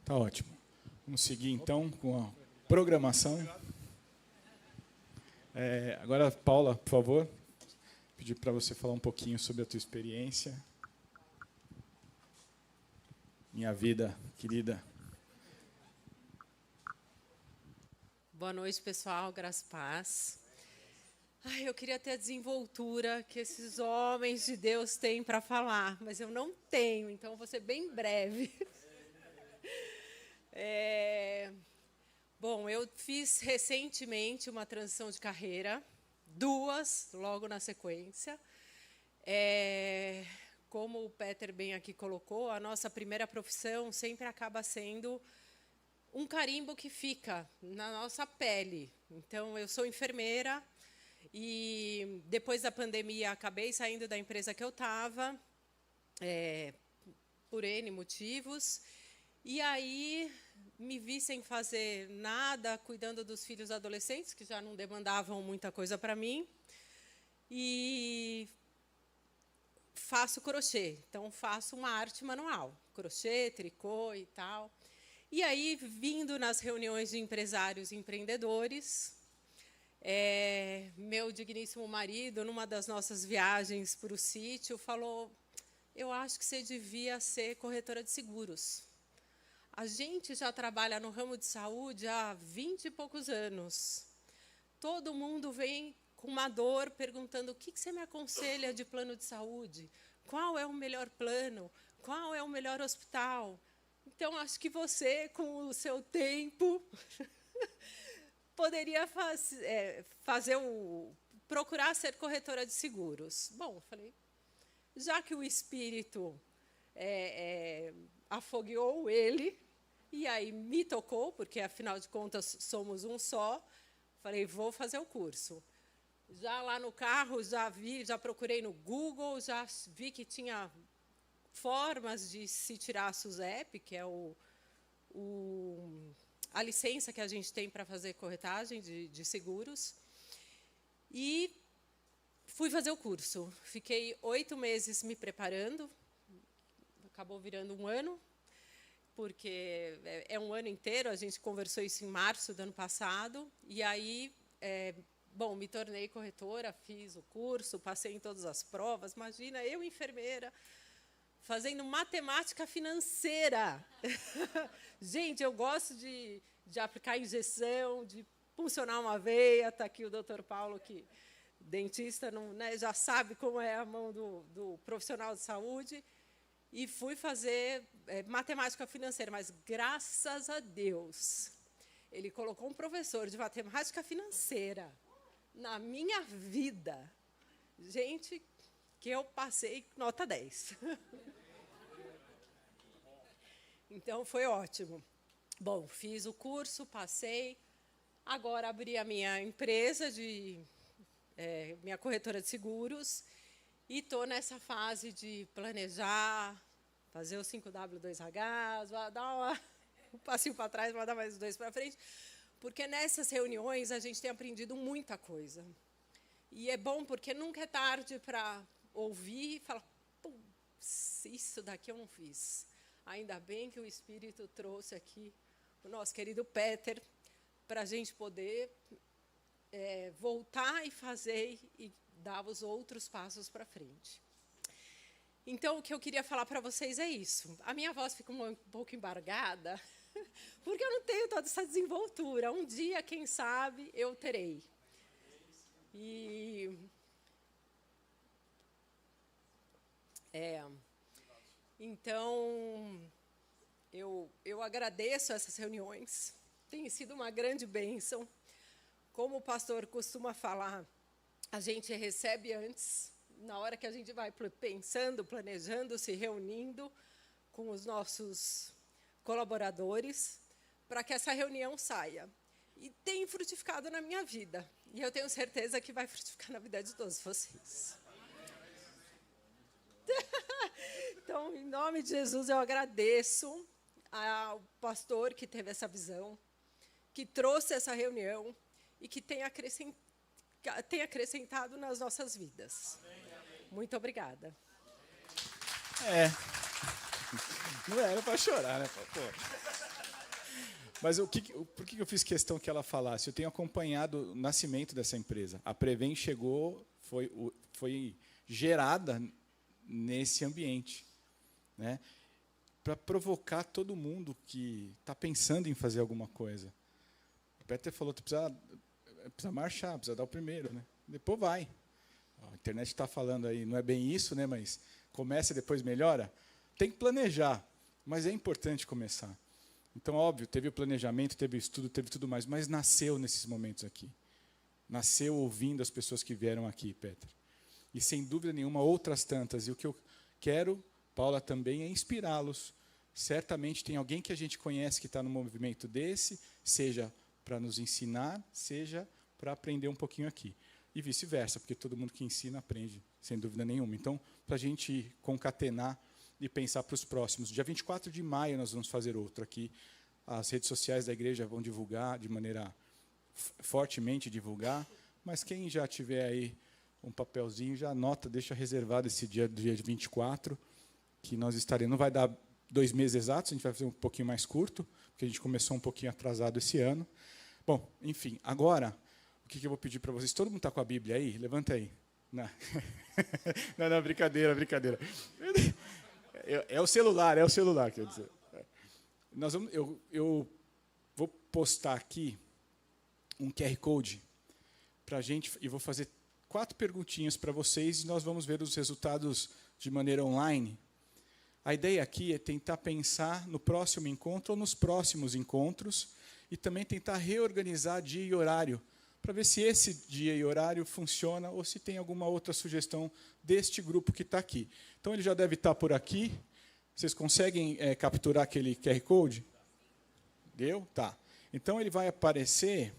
Tá ótimo. Vamos seguir, então, com a programação. Agora, Paula, por favor, pedir para você falar um pouquinho sobre a tua experiência. Minha vida querida. Boa noite, pessoal. Graça e paz. Eu queria ter a desenvoltura que esses homens de Deus têm para falar, mas eu não tenho, então vou ser bem breve. Bom, eu fiz recentemente uma transição de carreira, 2, logo na sequência. Como o Peter bem aqui colocou, a nossa primeira profissão sempre acaba sendo um carimbo que fica na nossa pele. Então, eu sou enfermeira e, depois da pandemia, acabei saindo da empresa que eu estava, por N motivos. E aí, me vi sem fazer nada, cuidando dos filhos adolescentes, que já não demandavam muita coisa para mim. E faço crochê. Então, faço uma arte manual. Crochê, tricô e tal. E aí, vindo nas reuniões de empresários e empreendedores, meu digníssimo marido, numa das nossas viagens para o sítio, falou: eu acho que você devia ser corretora de seguros. A gente já trabalha no ramo de saúde há 20 e poucos anos. Todo mundo vem com uma dor perguntando: o que você me aconselha de plano de saúde? Qual é o melhor plano? Qual é o melhor hospital? Então, acho que você, com o seu tempo, poderia procurar ser corretora de seguros. Bom, falei, já que o espírito afogueou ele, e aí me tocou, porque, afinal de contas, somos um só. Falei, vou fazer o curso. Já lá no carro, já procurei no Google, já vi que tinha formas de se tirar a SUSEP, que é a licença que a gente tem para fazer corretagem de seguros. E fui fazer o curso. Fiquei 8 meses me preparando, acabou virando um ano, porque é um ano inteiro, a gente conversou isso em março do ano passado, e aí, me tornei corretora, fiz o curso, passei em todas as provas. Imagina, eu, enfermeira, fazendo matemática financeira. Gente, eu gosto de aplicar injeção, de puncionar uma veia. Está aqui o doutor Paulo, que dentista não, né, já sabe como é a mão do profissional de saúde. E fui fazer matemática financeira, mas, graças a Deus, ele colocou um professor de matemática financeira na minha vida. Gente, que eu passei nota 10. Então, foi ótimo. Bom, fiz o curso, passei. Agora, abri a minha empresa, minha corretora de seguros, e estou nessa fase de planejar, fazer o 5W2H, dar um passinho para trás, dar mais 2 para frente, porque nessas reuniões a gente tem aprendido muita coisa. E é bom porque nunca é tarde para ouvir e falar, isso daqui eu não fiz. Ainda bem que o Espírito trouxe aqui o nosso querido Peter, para a gente poder voltar e fazer e dar os outros passos para frente. Então, o que eu queria falar para vocês é isso. A minha voz fica um pouco embargada, porque eu não tenho toda essa desenvoltura. Um dia, quem sabe, eu terei. Então, eu agradeço essas reuniões. Tem sido uma grande bênção. Como o pastor costuma falar, a gente recebe antes, na hora que a gente vai pensando, planejando, se reunindo com os nossos colaboradores, para que essa reunião saia. E tem frutificado na minha vida. E eu tenho certeza que vai frutificar na vida de todos vocês. Então, em nome de Jesus, eu agradeço ao pastor que teve essa visão, que trouxe essa reunião e que tem acrescentado nas nossas vidas. Muito obrigada. Não era para chorar, né? Pô. Mas por que eu fiz questão que ela falasse? Eu tenho acompanhado o nascimento dessa empresa. A Prevent chegou, foi gerada nesse ambiente, né? Para provocar todo mundo que está pensando em fazer alguma coisa. O Peter falou, tu precisa marchar, precisa dar o primeiro, né? Depois vai. A internet está falando aí, não é bem isso, né? Mas começa e depois melhora. Tem que planejar, mas é importante começar. Então, óbvio, teve o planejamento, teve o estudo, teve tudo mais, mas nasceu nesses momentos aqui. Nasceu ouvindo as pessoas que vieram aqui, Peter. E, sem dúvida nenhuma, outras tantas. E o que eu quero, Paula, também é inspirá-los. Certamente tem alguém que a gente conhece que está no movimento desse, seja para nos ensinar, seja para aprender um pouquinho aqui. E vice-versa, porque todo mundo que ensina aprende, sem dúvida nenhuma. Então, para a gente concatenar e pensar para os próximos. Dia 24 de maio nós vamos fazer outro aqui. As redes sociais da igreja vão divulgar, de maneira fortemente divulgar, mas quem já tiver aí um papelzinho, já anota, deixa reservado esse dia do dia 24, que nós estaremos. Não vai dar 2 meses exatos, a gente vai fazer um pouquinho mais curto, porque a gente começou um pouquinho atrasado esse ano. Bom, enfim, agora, o que eu vou pedir para vocês? Todo mundo está com a Bíblia aí? Levanta aí. Não, não, brincadeira. É o celular, quer dizer. Eu vou postar aqui um QR Code para a gente, e vou fazer 4 perguntinhas para vocês, e nós vamos ver os resultados de maneira online. A ideia aqui é tentar pensar no próximo encontro ou nos próximos encontros, e também tentar reorganizar dia e horário, para ver se esse dia e horário funciona, ou se tem alguma outra sugestão deste grupo que está aqui. Então, ele já deve estar por aqui. Vocês conseguem capturar aquele QR Code? Deu? Tá. Então, ele vai aparecer.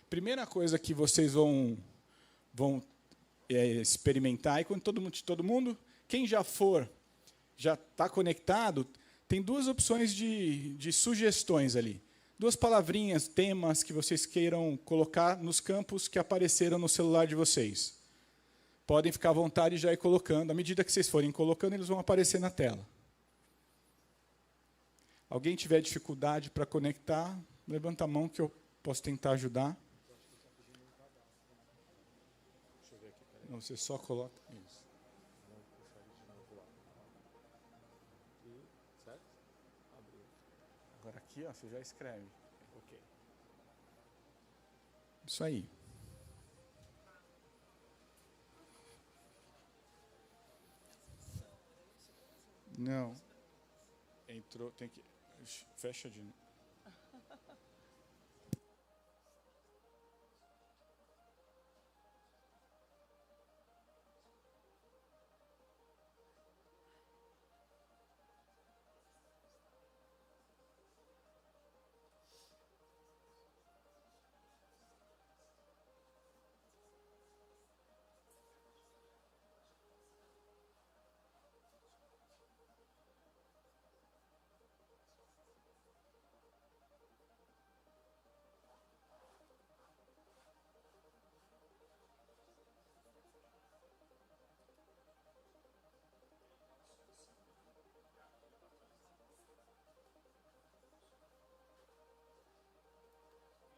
Primeira coisa que vocês vão experimentar, e quando todo mundo, quem já está conectado, tem duas opções de sugestões ali. Duas palavrinhas, temas que vocês queiram colocar nos campos que apareceram no celular de vocês. Podem ficar à vontade e já ir colocando. À medida que vocês forem colocando, eles vão aparecer na tela. Alguém tiver dificuldade para conectar, levanta a mão que eu posso tentar ajudar. Não, você só coloca isso. Agora aqui, ó, você já escreve. Ok. Isso aí. Não. Entrou, tem que... Fecha de novo.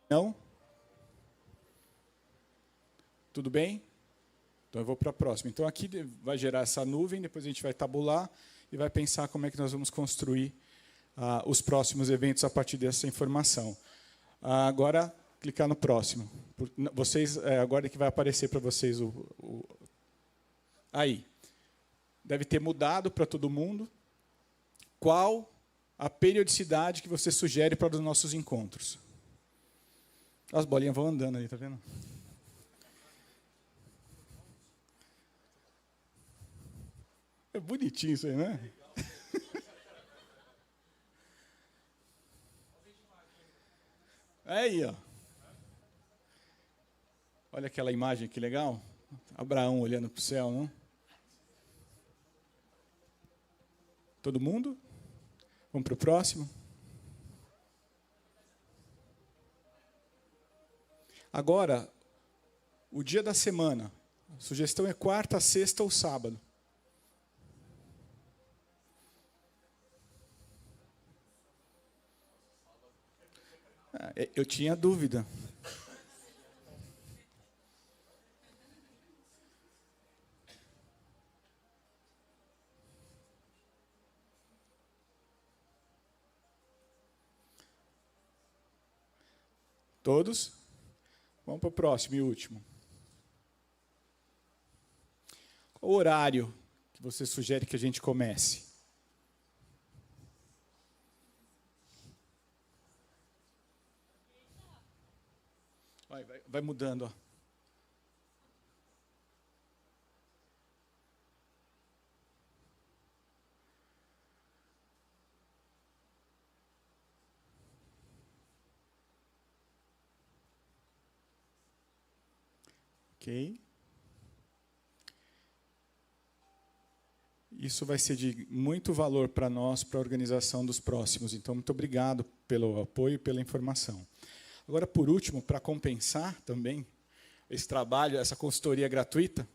Não? Tudo bem? Então eu vou para a próxima. Então aqui vai gerar essa nuvem, depois a gente vai tabular e vai pensar como é que nós vamos construir os próximos eventos a partir dessa informação. Agora, clicar no próximo. Vocês, agora que vai aparecer para vocês aí. Deve ter mudado para todo mundo. Qual a periodicidade que você sugere para os nossos encontros? As bolinhas vão andando aí, tá vendo? É bonitinho isso aí, né? Aí, ó. Olha aquela imagem que legal. Abraão olhando para o céu, não? Todo mundo? Vamos para o próximo? Agora, o dia da semana. A sugestão é quarta, sexta ou sábado. Eu tinha dúvida. Todos? Vamos para o próximo e último. Qual o horário que você sugere que a gente comece? Vai mudando, ó. Ok. Isso vai ser de muito valor para nós, para a organização dos próximos. Então, muito obrigado pelo apoio e pela informação. Agora, por último, para compensar também esse trabalho, essa consultoria gratuita,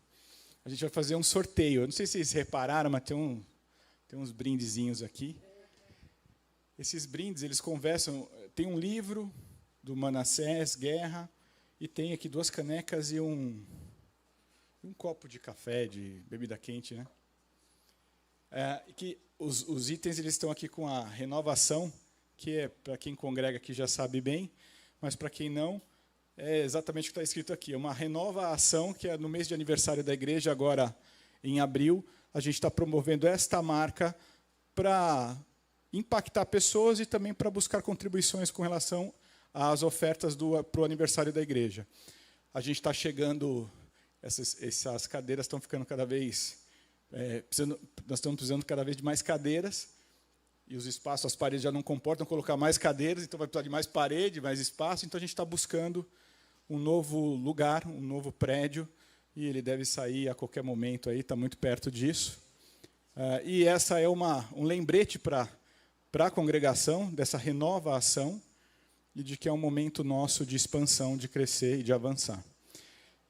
a gente vai fazer um sorteio. Eu não sei se vocês repararam, mas tem uns brindezinhos aqui. Esses brindes, eles conversam... Tem um livro do Manassés Guerra e tem aqui 2 canecas e um copo de café, de bebida quente, né? Que os itens eles estão aqui com a renovação, que é, para quem congrega aqui já sabe bem, mas para quem não, é exatamente o que está escrito aqui. É uma renovação que é no mês de aniversário da igreja, agora em abril, a gente está promovendo esta marca para impactar pessoas e também para buscar contribuições com relação às ofertas para o aniversário da igreja. A gente está chegando, essas cadeiras estão ficando cada vez Nós estamos precisando cada vez de mais cadeiras, e os espaços, as paredes já não comportam colocar mais cadeiras, então vai precisar de mais parede, mais espaço. Então a gente está buscando um novo lugar, um novo prédio, e ele deve sair a qualquer momento, está muito perto disso. E essa é um lembrete para a congregação, dessa renovação, e de que é um momento nosso de expansão, de crescer e de avançar.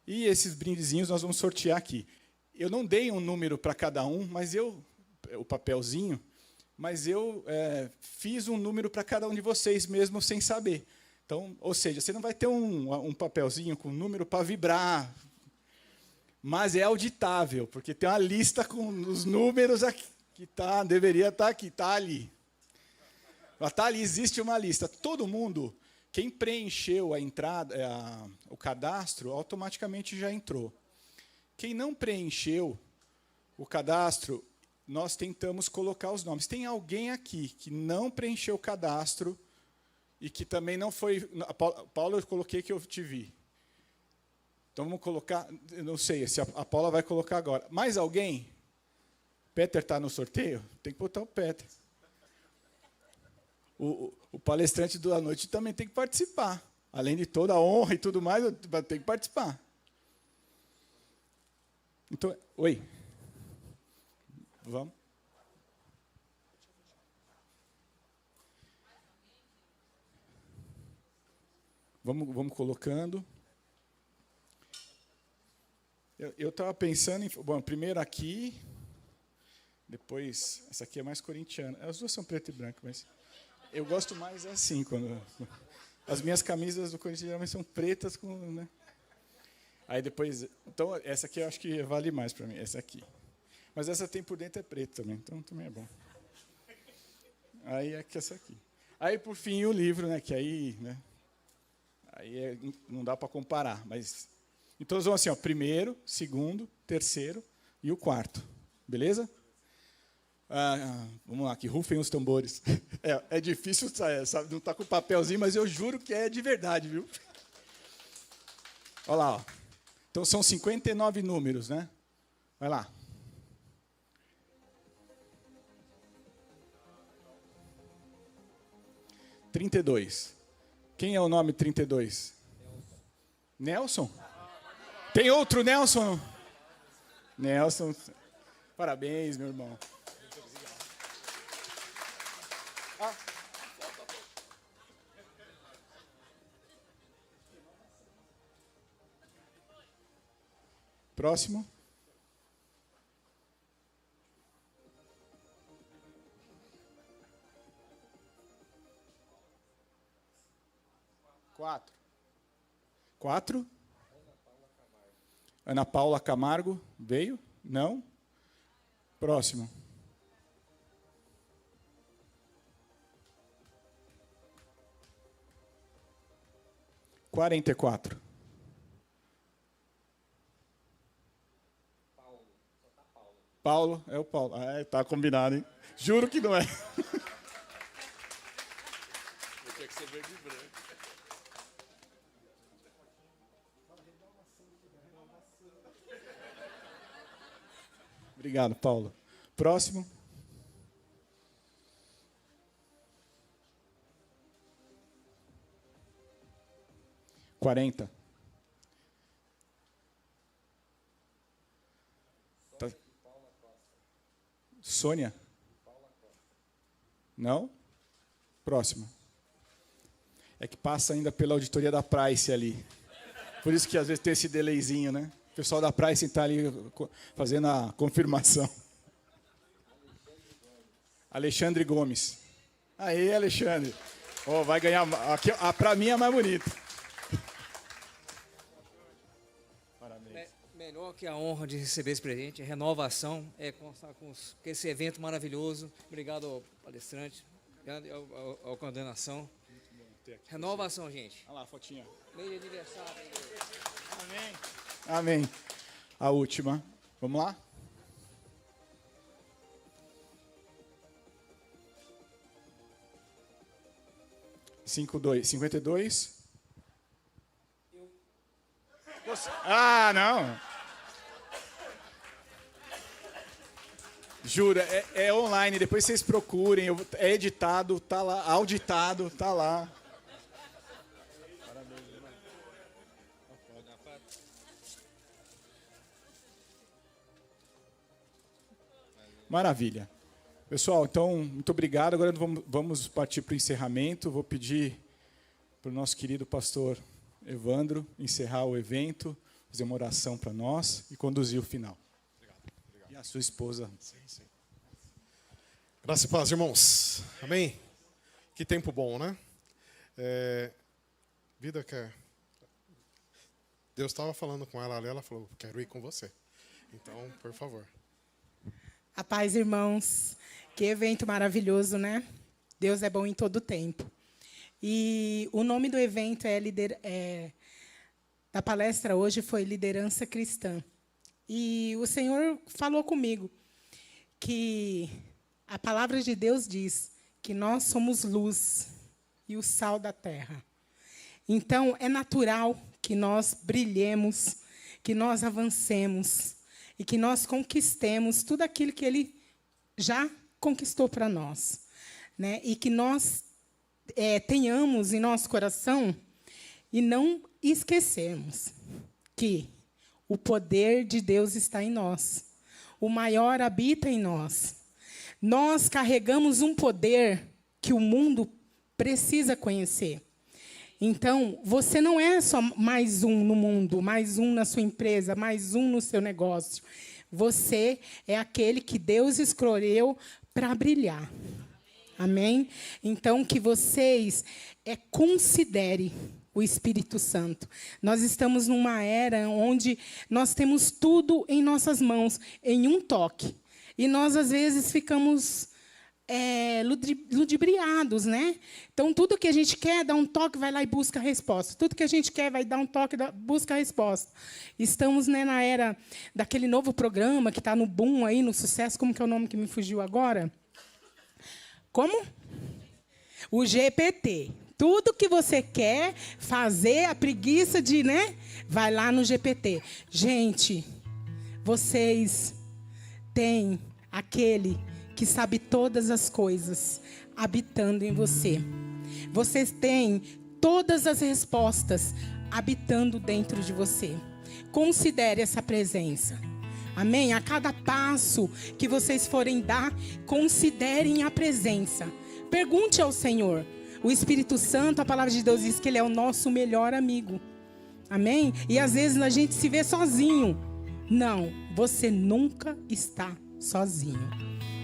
E esses brindezinhos nós vamos sortear aqui. Eu não dei um número para cada um, o papelzinho, mas eu fiz um número para cada um de vocês, mesmo sem saber. Então, ou seja, você não vai ter um papelzinho com número para vibrar, mas é auditável, porque tem uma lista com os números aqui, que deveria estar aqui, está ali. Está ali, existe uma lista. Todo mundo, quem preencheu a entrada, o cadastro, automaticamente já entrou. Quem não preencheu o cadastro, nós tentamos colocar os nomes. Tem alguém aqui que não preencheu o cadastro e que também não foi... Paulo, eu coloquei que eu te vi. Então, vamos colocar... Eu não sei se a Paula vai colocar agora. Mais alguém? Peter está no sorteio? Tem que botar o Peter. O palestrante da noite também tem que participar. Além de toda a honra e tudo mais, tem que participar. Então, oi. Vamos. Vamos colocando. Eu estava pensando em... Bom, primeiro aqui, depois... Essa aqui é mais corintiana. As duas são preto e branco, mas... Eu gosto mais assim, as minhas camisas do Corinthians geralmente são pretas com, né? Aí depois, então essa aqui eu acho que vale mais para mim, essa aqui. Mas essa tem por dentro é preto também, então também é bom. Aí é que essa aqui. Aí por fim o livro, né? Que aí, né? Aí não dá para comparar, mas então nós vamos assim, primeiro, segundo, terceiro e o quarto, beleza? Vamos lá, que rufem os tambores. É difícil, sabe, não está com papelzinho, mas eu juro que é de verdade, viu? Olha lá. Então, são 59 números, né? Vai lá. – 32. Quem é o nome 32? Nelson? Tem outro Nelson? Nelson. Parabéns, meu irmão. Próximo. Quatro. Ana Paula Camargo. Veio? Não? Próximo. Quarenta e quatro. Paulo, é o Paulo. Tá combinado, hein? Juro que não é. Tinha que ser verde e branco. Obrigado, Paulo. Próximo. Quarenta. Sônia? Não? Próximo. É que passa ainda pela auditoria da Price ali. Por isso que às vezes tem esse delayzinho, né? O pessoal da Price está ali fazendo a confirmação. Alexandre Gomes. Aí, Alexandre. Vai ganhar. Aqui, para mim é mais bonito. Melhor que a honra de receber esse presente, renovação, com esse evento maravilhoso. Obrigado ao palestrante, ao coordenação. Renovação, gente. Olha lá a fotinha. Mês de aniversário. Amém. Amém. A última. Vamos lá? $52. 52. Não. Jura, é online, depois vocês procurem, é editado, tá lá, auditado, tá lá. Maravilha. Pessoal, então, muito obrigado. Agora vamos partir para o encerramento. Vou pedir para o nosso querido pastor Evandro encerrar o evento, fazer uma oração para nós e conduzir o final. Obrigado. E a sua esposa. Sim. Graça e paz, irmãos. Amém? Que tempo bom, né? Vida quer... Deus estava falando com ela ali, ela falou, quero ir com você. Então, por favor. A paz, irmãos. Que evento maravilhoso, né? Deus é bom em todo tempo. E o nome do evento da palestra hoje foi Liderança Cristã. E o Senhor falou comigo que a palavra de Deus diz que nós somos luz e o sal da terra. Então, é natural que nós brilhemos, que nós avancemos e que nós conquistemos tudo aquilo que Ele já conquistou para nós, né? E que nós tenhamos em nosso coração e não esquecermos que o poder de Deus está em nós. O maior habita em nós. Nós carregamos um poder que o mundo precisa conhecer. Então, você não é só mais um no mundo, mais um na sua empresa, mais um no seu negócio. Você é aquele que Deus escolheu para brilhar. Amém? Então, que vocês considerem o Espírito Santo. Nós estamos numa era onde nós temos tudo em nossas mãos, em um toque. E nós, às vezes, ficamos ludibriados, né? Então, tudo que a gente quer, dá um toque, vai lá e busca a resposta. Tudo que a gente quer, vai dar um toque, busca a resposta. Estamos, né, na era daquele novo programa que está no boom, aí, no sucesso. Como que é o nome que me fugiu agora? Como? O GPT. Tudo que você quer fazer, a preguiça de, né? Vai lá no GPT. Gente, vocês têm aquele que sabe todas as coisas habitando em você. Vocês têm todas as respostas habitando dentro de você. Considere essa presença. Amém? A cada passo que vocês forem dar, considerem a presença. Pergunte ao Senhor. O Espírito Santo, a palavra de Deus diz que Ele é o nosso melhor amigo. Amém? E às vezes a gente se vê sozinho. Não, você nunca está sozinho.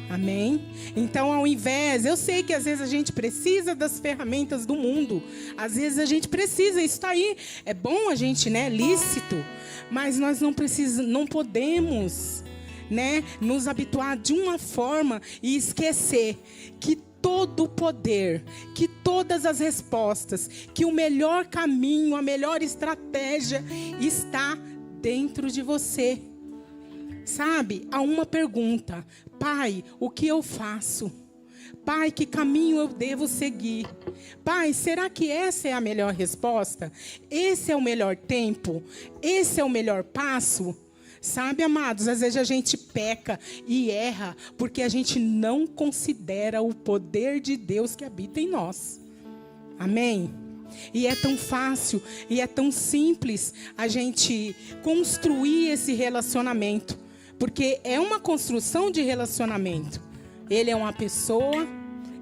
Amém? Então, ao invés... Eu sei que às vezes a gente precisa das ferramentas do mundo. Às vezes a gente precisa, isso está aí. É bom a gente, né? Lícito. Mas nós não podemos, né, nos habituar de uma forma e esquecer que todo o poder, que todas as respostas, que o melhor caminho, a melhor estratégia está dentro de você. Sabe, há uma pergunta: Pai, o que eu faço? Pai, que caminho eu devo seguir? Pai, será que essa é a melhor resposta? Esse é o melhor tempo? Esse é o melhor passo? Sabe, amados, às vezes a gente peca e erra porque a gente não considera o poder de Deus que habita em nós. Amém? E é tão fácil e é tão simples a gente construir esse relacionamento. Porque é uma construção de relacionamento. Ele é uma pessoa,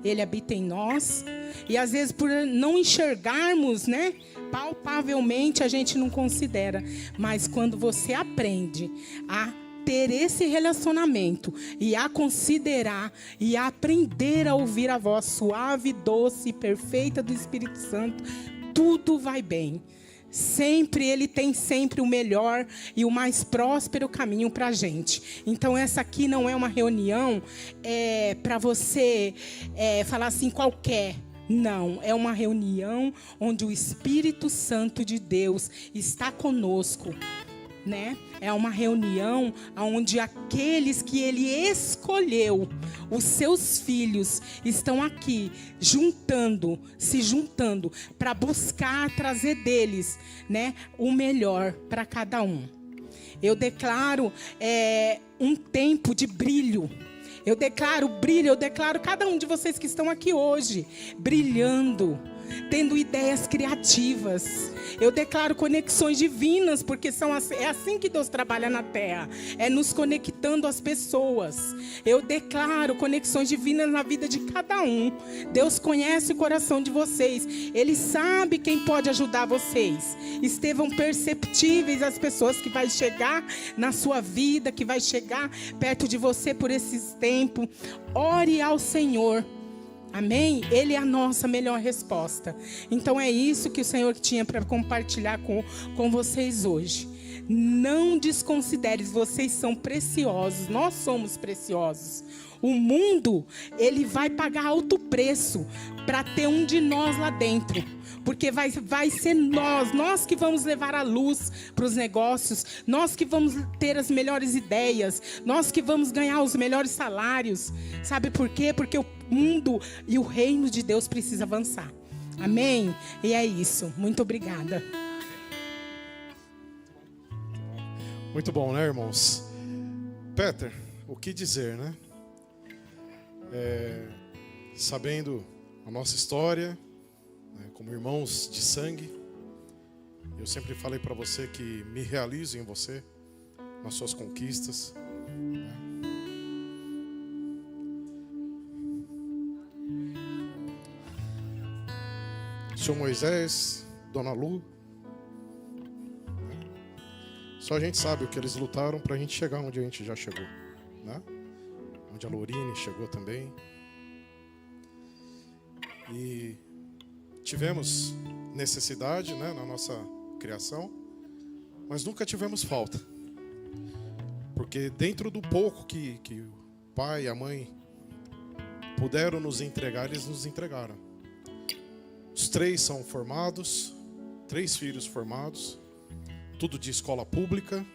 Ele habita em nós. E às vezes por não enxergarmos, né, palpavelmente a gente não considera. Mas quando você aprende a ter esse relacionamento e a considerar e a aprender a ouvir a voz suave, doce e perfeita do Espírito Santo, tudo vai bem. Sempre, Ele tem sempre o melhor e o mais próspero caminho para a gente. Então, essa aqui não é uma reunião para você falar assim, qualquer. Não, é uma reunião onde o Espírito Santo de Deus está conosco. Né? É uma reunião onde aqueles que Ele escolheu, os seus filhos, estão aqui se juntando para buscar trazer deles, né, o melhor para cada um. Eu declaro um tempo de brilho. Eu declaro brilho, eu declaro cada um de vocês que estão aqui hoje, brilhando, tendo ideias criativas. Eu declaro conexões divinas, porque é assim que Deus trabalha na terra, é nos conectando às pessoas. Eu declaro conexões divinas na vida de cada um. Deus conhece o coração de vocês, Ele sabe quem pode ajudar vocês. Estejam perceptíveis as pessoas que vai chegar na sua vida, que vai chegar perto de você por esses tempos. Ore ao Senhor. Amém? Ele é a nossa melhor resposta. Então é isso que o Senhor tinha para compartilhar com vocês hoje. Não desconsidere, vocês são preciosos, nós somos preciosos. O mundo, ele vai pagar alto preço para ter um de nós lá dentro. Porque vai ser nós que vamos levar a luz para os negócios, nós que vamos ter as melhores ideias, nós que vamos ganhar os melhores salários. Sabe por quê? Porque o mundo e o reino de Deus precisa avançar. Amém? E é isso. Muito obrigada. Muito bom, né, irmãos? Peter, o que dizer, né? Sabendo a nossa história, né, como irmãos de sangue, eu sempre falei para você que me realizo em você, nas suas conquistas. Né? Senhor Moisés, Dona Lu, só a gente sabe o que eles lutaram para a gente chegar onde a gente já chegou, né? Onde a Lorine chegou também. E tivemos necessidade, né, na nossa criação, mas nunca tivemos falta. Porque dentro do pouco que o pai e a mãe puderam nos entregar, eles nos entregaram. Os 3 são formados, 3 filhos formados, tudo de escola pública,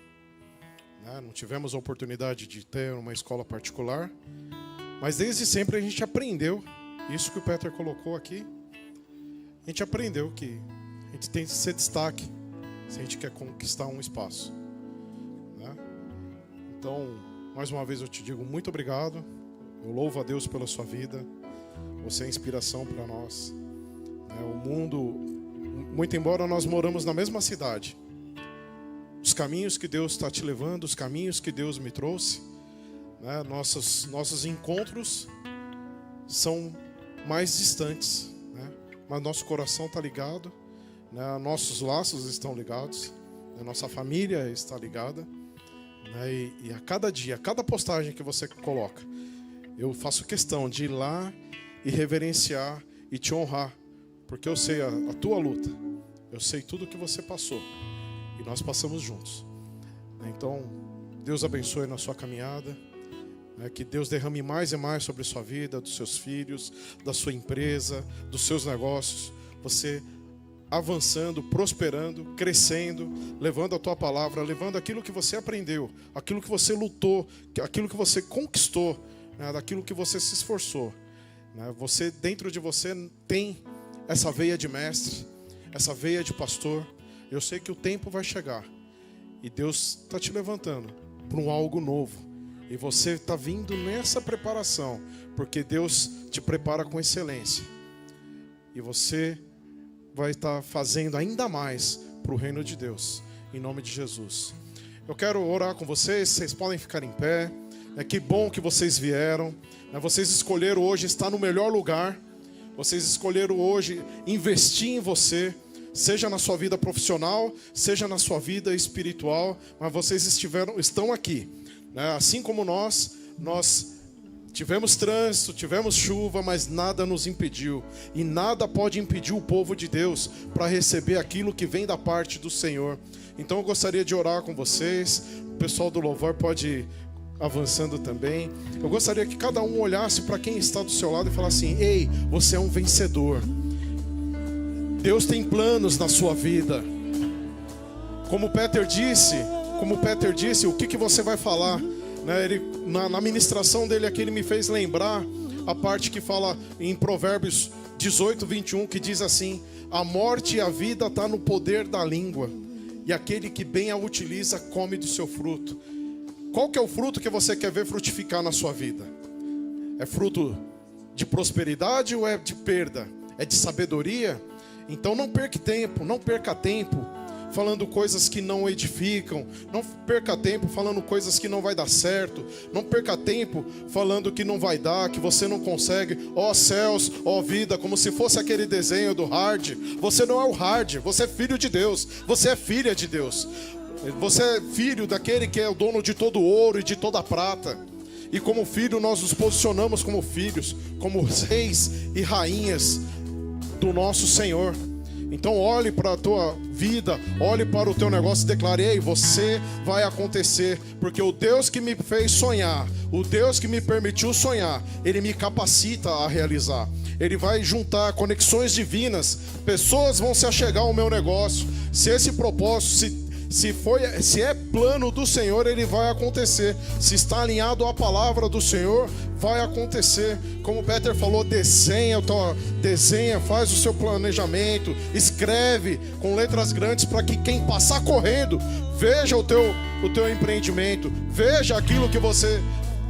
né? Não tivemos a oportunidade de ter uma escola particular, mas desde sempre a gente aprendeu, isso que o Peter colocou aqui, a gente aprendeu que a gente tem que ser destaque se a gente quer conquistar um espaço, né? Então, mais uma vez eu te digo muito obrigado, eu louvo a Deus pela sua vida, você é inspiração para nós. O mundo, muito embora nós moramos na mesma cidade, os caminhos que Deus está te levando, os caminhos que Deus me trouxe, né, nossos encontros são mais distantes, né, mas nosso coração está ligado, né, nossos laços estão ligados, né, nossa família está ligada, né, e a cada dia, a cada postagem que você coloca, eu faço questão de ir lá e reverenciar e te honrar, porque eu sei a tua luta, eu sei tudo que você passou, e nós passamos juntos. Então, Deus abençoe na sua caminhada, né, que Deus derrame mais e mais sobre a sua vida, dos seus filhos, da sua empresa, dos seus negócios, você avançando, prosperando, crescendo, levando a tua palavra, levando aquilo que você aprendeu, aquilo que você lutou, aquilo que você conquistou, né, daquilo que você se esforçou. Né, você, dentro de você tem essa veia de mestre, essa veia de pastor. Eu sei que o tempo vai chegar e Deus está te levantando para um algo novo. E você está vindo nessa preparação, porque Deus te prepara com excelência. E você vai estar fazendo ainda mais para o reino de Deus, em nome de Jesus. Eu quero orar com vocês podem ficar em pé. Que bom que vocês vieram. Vocês escolheram hoje estar no melhor lugar. Vocês escolheram hoje investir em você, seja na sua vida profissional, seja na sua vida espiritual, mas vocês estão aqui, né? Assim como nós tivemos trânsito, tivemos chuva, mas nada nos impediu, e nada pode impedir o povo de Deus para receber aquilo que vem da parte do Senhor. Então eu gostaria de orar com vocês, o pessoal do louvor pode ir avançando também. Eu gostaria que cada um olhasse para quem está do seu lado e falasse assim: ei, você é um vencedor. Deus tem planos na sua vida. Como Peter disse, o que você vai falar? Né, na ministração dele aqui, ele me fez lembrar a parte que fala em Provérbios 18, 21, que diz assim: a morte e a vida está no poder da língua, e aquele que bem a utiliza come do seu fruto. Qual que é o fruto que você quer ver frutificar na sua vida? É fruto de prosperidade ou é de perda? É de sabedoria? Então não perca tempo falando coisas que não edificam. Não perca tempo falando coisas que não vai dar certo. Não perca tempo falando que não vai dar, que você não consegue. Ó céus, ó vida, como se fosse aquele desenho do Hard. Você não é o Hard, você é filho de Deus. Você é filha de Deus. Você é filho daquele que é o dono de todo ouro e de toda prata. E como filho nós nos posicionamos como filhos, como reis e rainhas do nosso Senhor. Então olhe para a tua vida, olhe para o teu negócio e declare: ei, você vai acontecer, porque o Deus que me fez sonhar, o Deus que me permitiu sonhar, Ele me capacita a realizar. Ele vai juntar conexões divinas, pessoas vão se achegar ao meu negócio. Se esse propósito, se é plano do Senhor, ele vai acontecer. Se está alinhado à palavra do Senhor, vai acontecer. Como o Peter falou, desenha, faz o seu planejamento, escreve com letras grandes para que quem passar correndo veja o teu empreendimento, veja aquilo que você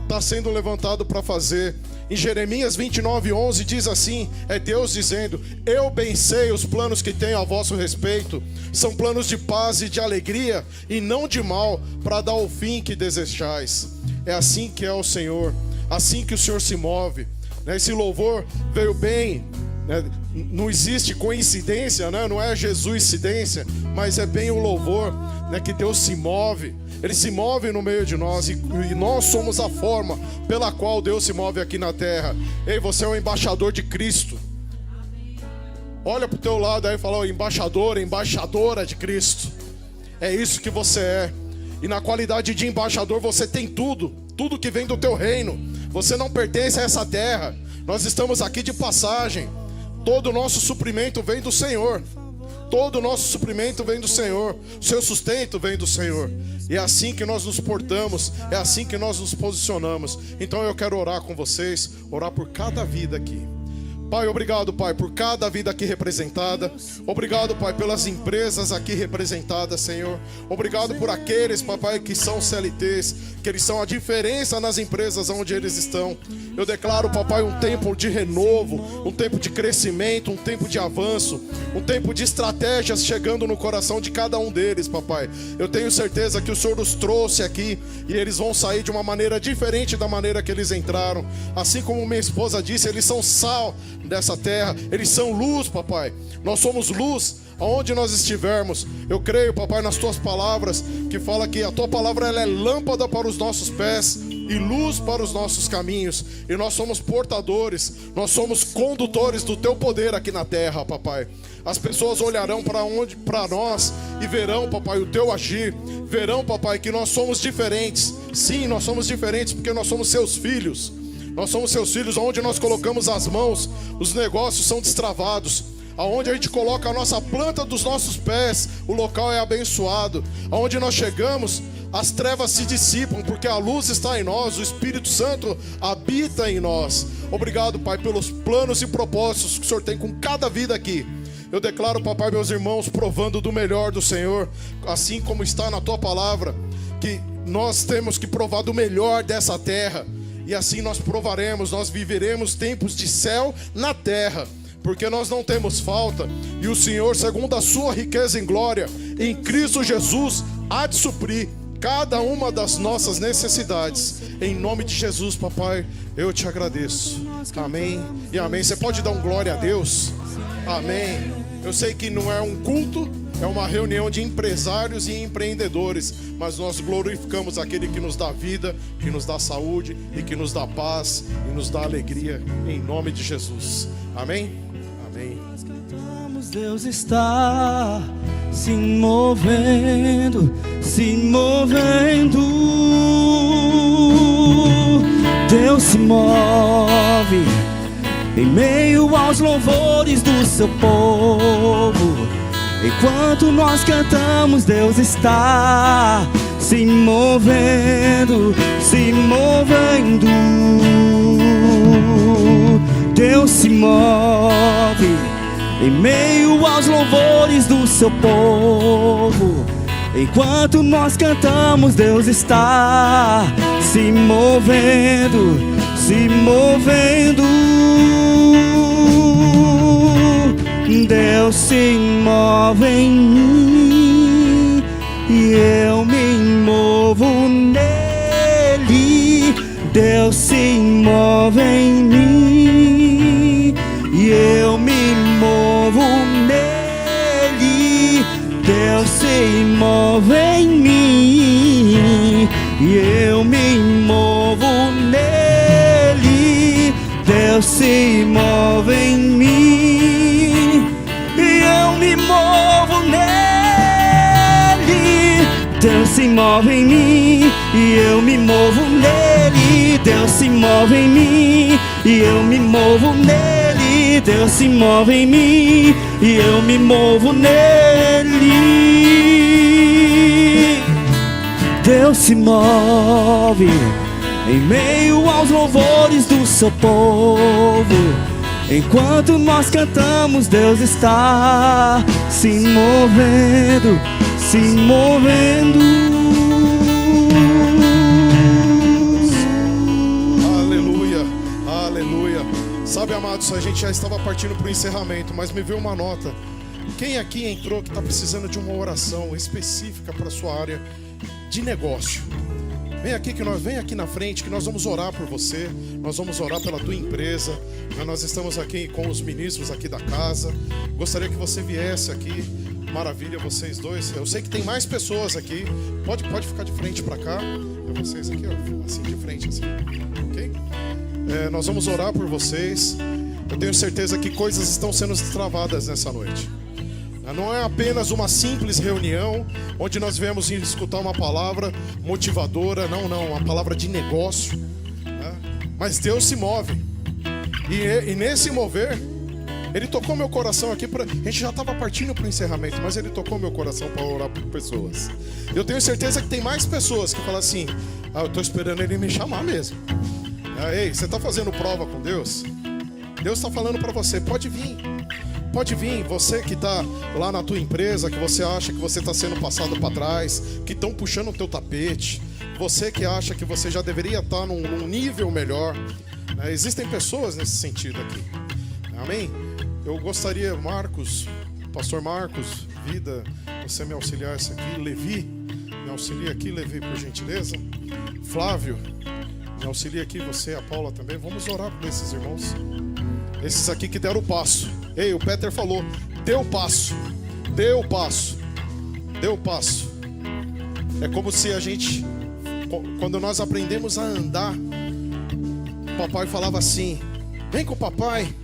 está sendo levantado para fazer. Em Jeremias 29:11 diz assim, é Deus dizendo: eu bem sei os planos que tenho a vosso respeito, são planos de paz e de alegria e não de mal, para dar o fim que desejais. É assim que é o Senhor, assim que o Senhor se move. Esse louvor veio bem, não existe coincidência, não é Jesuscidência, mas é bem o louvor, que Deus se move. Ele se move no meio de nós e nós somos a forma pela qual Deus se move aqui na terra. Ei, você é um embaixador de Cristo. Olha para o teu lado aí e fala: embaixador, embaixadora de Cristo. É isso que você é. E na qualidade de embaixador você tem tudo que vem do teu reino. Você não pertence a essa terra. Nós estamos aqui de passagem. Todo o nosso suprimento vem do Senhor. Todo o nosso suprimento vem do Senhor. O seu sustento vem do Senhor. E é assim que nós nos portamos, é assim que nós nos posicionamos. Então eu quero orar com vocês, orar por cada vida aqui. Pai, obrigado, Pai, por cada vida aqui representada. Obrigado, Pai, pelas empresas aqui representadas, Senhor. Obrigado por aqueles, Papai, que são CLTs, que eles são a diferença nas empresas onde eles estão. Eu declaro, Papai, um tempo de renovo, um tempo de crescimento, um tempo de avanço, um tempo de estratégias chegando no coração de cada um deles, Papai. Eu tenho certeza que o Senhor os trouxe aqui e eles vão sair de uma maneira diferente da maneira que eles entraram. Assim como minha esposa disse, eles são sal dessa terra, eles são luz, Papai. Nós somos luz aonde nós estivermos. Eu creio, Papai, nas tuas palavras, que fala que a tua palavra ela é lâmpada para os nossos pés e luz para os nossos caminhos. E nós somos portadores, nós somos condutores do teu poder aqui na terra, Papai. As pessoas olharão para nós e verão, Papai, o teu agir. Verão, Papai, que nós somos diferentes. Sim, nós somos diferentes porque nós somos seus filhos. Nós somos seus filhos, onde nós colocamos as mãos, os negócios são destravados. Aonde a gente coloca a nossa planta dos nossos pés, o local é abençoado. Aonde nós chegamos, as trevas se dissipam, porque a luz está em nós, o Espírito Santo habita em nós. Obrigado, Pai, pelos planos e propósitos que o Senhor tem com cada vida aqui. Eu declaro, Papai, meus irmãos, provando do melhor do Senhor, assim como está na tua palavra, que nós temos que provar do melhor dessa terra. E assim nós provaremos, nós viveremos tempos de céu na terra, porque nós não temos falta, e o Senhor, segundo a sua riqueza em glória, em Cristo Jesus, há de suprir cada uma das nossas necessidades. Em nome de Jesus, Papai, eu te agradeço. Amém e amém. Você pode dar um glória a Deus? Amém. Eu sei que não é um culto, é uma reunião de empresários e empreendedores, mas nós glorificamos aquele que nos dá vida, que nos dá saúde e que nos dá paz e nos dá alegria, em nome de Jesus. Amém? Amém. Deus está se movendo, se movendo. Deus se move em meio aos louvores do seu povo. Enquanto nós cantamos, Deus está se movendo, se movendo. Deus se move em meio aos louvores do seu povo. Enquanto nós cantamos, Deus está se movendo, se movendo. Deus se move em mim e eu me movo nele. Deus se move em mim e eu me movo nele. Deus se move em mim e eu me movo nele. Deus se move em mim e eu me movo nele. Deus se move em mim e eu me movo nele. Deus se move em mim e eu me movo nele. Deus se move em mim e eu me movo nele. Deus se move em meio aos louvores do seu povo. Enquanto nós cantamos, Deus está se movendo, se movendo. Aleluia, aleluia. Sabe, amados, a gente já estava partindo para o encerramento, mas me veio uma nota. Quem aqui entrou que está precisando de uma oração específica para a sua área de negócio? Vem aqui na frente que nós vamos orar por você. Nós vamos orar pela tua empresa. Nós estamos aqui com os ministros aqui da casa. Gostaria que você viesse aqui. Maravilha, vocês dois. Eu sei que tem mais pessoas aqui. Pode ficar de frente para cá. Vocês aqui, ó, assim de frente, assim. Ok? Nós vamos orar por vocês. Eu tenho certeza que coisas estão sendo destravadas nessa noite. Não é apenas uma simples reunião onde nós viemos escutar uma palavra motivadora, não, uma palavra de negócio, né? Mas Deus se move e nesse mover Ele tocou meu coração aqui, a gente já estava partindo para o encerramento, mas Ele tocou meu coração para orar por pessoas. Eu tenho certeza que tem mais pessoas que falam assim: eu estou esperando Ele me chamar mesmo. Ei, você está fazendo prova com Deus? Deus está falando para você, pode vir. Pode vir, você que está lá na tua empresa, que você acha que você está sendo passado para trás, que estão puxando o teu tapete, você que acha que você já deveria estar num nível melhor, né? Existem pessoas nesse sentido aqui, amém? Eu gostaria, pastor Marcos, Vida, você me auxiliar isso aqui, Levi, me auxilia aqui, Levi, por gentileza, Flávio, me auxilia aqui, você, a Paula também, vamos orar por esses irmãos, esses aqui que deram o passo. Ei, o Peter falou, dê o passo. É como se a gente, quando nós aprendemos a andar, o papai falava assim: vem com o papai.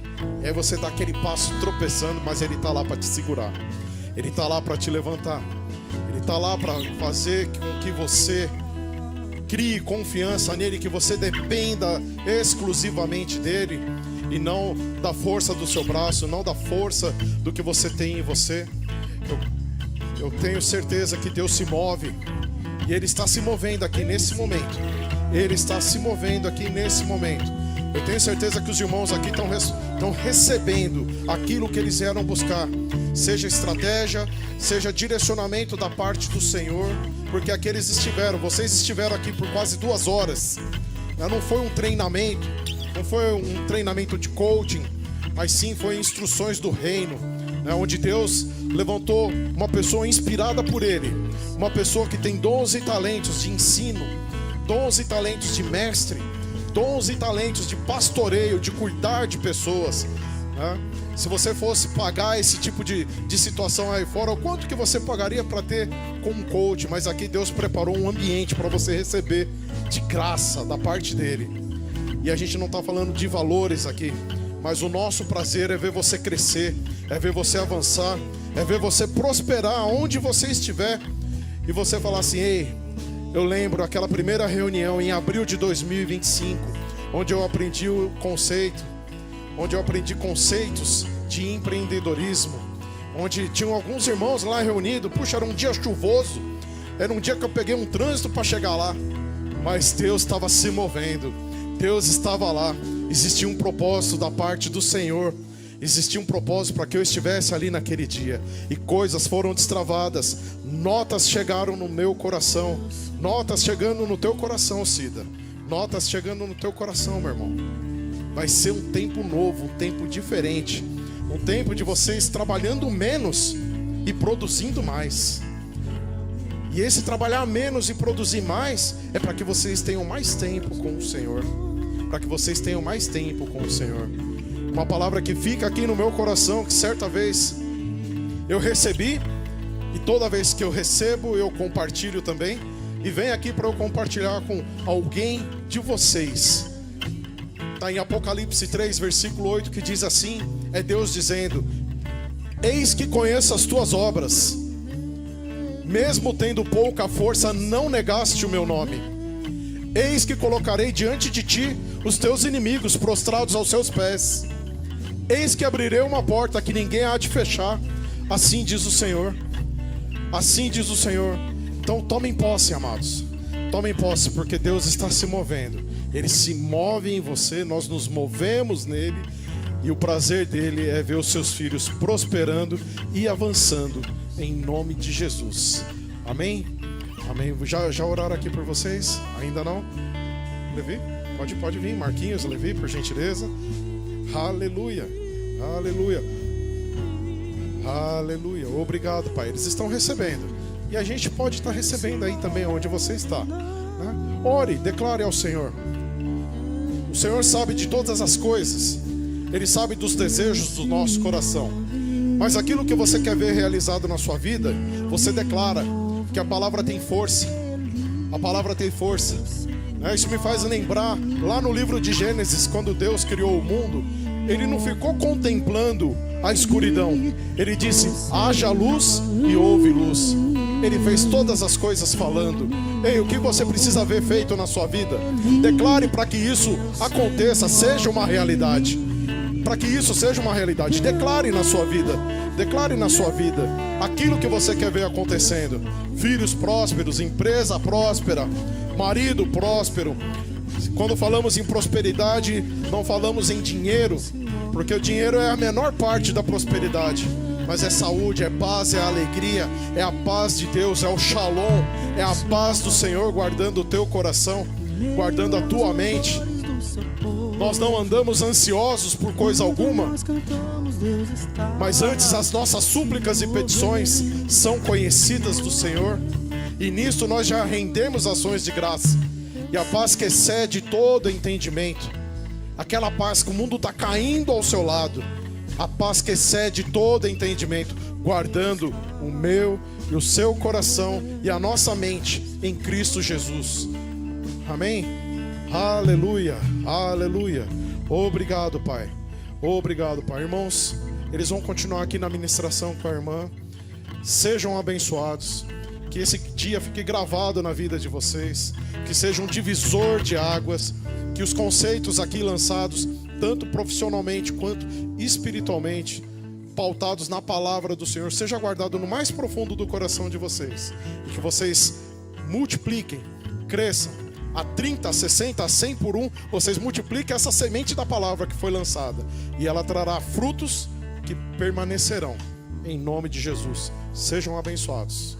E aí você dá aquele passo tropeçando, mas ele está lá para te segurar. Ele está lá para te levantar. Ele está lá para fazer com que você crie confiança nele, que você dependa exclusivamente dele e não da força do seu braço, não da força do que você tem em você. Eu tenho certeza que Deus se move e Ele está se movendo aqui nesse momento. Ele está se movendo aqui nesse momento. Eu tenho certeza que os irmãos aqui estão recebendo aquilo que eles vieram buscar, seja estratégia, seja direcionamento da parte do Senhor, porque aqui vocês estiveram aqui por quase 2 horas. Não foi um treinamento, não foi um treinamento de coaching, mas sim foi instruções do reino, né, onde Deus levantou uma pessoa inspirada por Ele, uma pessoa que tem dons e talentos de ensino, dons e talentos de mestre, dons e talentos de pastoreio, de cuidar de pessoas, né? Se você fosse pagar esse tipo de situação aí fora, o quanto que você pagaria para ter com um coach? Mas aqui Deus preparou um ambiente para você receber de graça da parte dele. E a gente não está falando de valores aqui, mas o nosso prazer é ver você crescer, é ver você avançar, é ver você prosperar onde você estiver. E você falar assim: ei, eu lembro aquela primeira reunião em abril de 2025, onde eu aprendi o conceito, onde eu aprendi conceitos de empreendedorismo, onde tinham alguns irmãos lá reunidos. Puxa, era um dia chuvoso, era um dia que eu peguei um trânsito para chegar lá, mas Deus estava se movendo, Deus estava lá. Existia um propósito da parte do Senhor, existia um propósito para que eu estivesse ali naquele dia, e coisas foram destravadas, notas chegaram no meu coração, notas chegando no teu coração, Cida, notas chegando no teu coração, meu irmão. Vai ser um tempo novo, um tempo diferente. Um tempo de vocês trabalhando menos e produzindo mais. E esse trabalhar menos e produzir mais é para que vocês tenham mais tempo com o Senhor. Para que vocês tenham mais tempo com o Senhor. Uma palavra que fica aqui no meu coração, que certa vez eu recebi, e toda vez que eu recebo, eu compartilho também. E vem aqui para eu compartilhar com alguém de vocês. Está em Apocalipse 3, versículo 8, que diz assim, é Deus dizendo: eis que conheço as tuas obras, mesmo tendo pouca força, não negaste o meu nome. Eis que colocarei diante de ti os teus inimigos prostrados aos seus pés. Eis que abrirei uma porta que ninguém há de fechar. Assim diz o Senhor. Assim diz o Senhor. Então tomem posse, amados. Tomem posse, porque Deus está se movendo. Ele se move em você, nós nos movemos nele. E o prazer dele é ver os seus filhos prosperando e avançando, em nome de Jesus. Amém? Amém. Já oraram aqui por vocês? Ainda não? Levi? Pode vir. Marquinhos, Levi, por gentileza. Aleluia. Aleluia. Aleluia. Obrigado, Pai. Eles estão recebendo. E a gente pode estar recebendo aí também onde você está, né? Ore, declare ao Senhor. O Senhor sabe de todas as coisas. Ele sabe dos desejos do nosso coração. Mas aquilo que você quer ver realizado na sua vida, você declara que a palavra tem força. A palavra tem força. Isso me faz lembrar, lá no livro de Gênesis, quando Deus criou o mundo, Ele não ficou contemplando a escuridão. Ele disse, haja luz e houve luz. Ele fez todas as coisas falando. Ei, o que você precisa ver feito na sua vida? Declare para que isso aconteça, seja uma realidade. Para que isso seja uma realidade, declare na sua vida. Declare na sua vida aquilo que você quer ver acontecendo. Filhos prósperos, empresa próspera, marido próspero. Quando falamos em prosperidade, não falamos em dinheiro, porque o dinheiro é a menor parte da prosperidade. Mas é saúde, é paz, é alegria, é a paz de Deus, é o shalom, é a paz do Senhor guardando o teu coração, guardando a tua mente. Nós não andamos ansiosos por coisa alguma, mas antes as nossas súplicas e petições são conhecidas do Senhor, e nisto nós já rendemos ações de graça. E a paz que excede todo entendimento, aquela paz que o mundo está caindo ao seu lado, a paz que excede todo entendimento, guardando o meu e o seu coração e a nossa mente em Cristo Jesus. Amém? Aleluia, aleluia. Obrigado, Pai. Obrigado, Pai. Irmãos, eles vão continuar aqui na ministração com a irmã. Sejam abençoados. Que esse dia fique gravado na vida de vocês. Que seja um divisor de águas. Que os conceitos aqui lançados, tanto profissionalmente quanto espiritualmente, pautados na palavra do Senhor, seja guardado no mais profundo do coração de vocês. E que vocês multipliquem, cresçam. A 30, a 60, a 100 por 1, vocês multipliquem essa semente da palavra que foi lançada. E ela trará frutos que permanecerão. Em nome de Jesus. Sejam abençoados.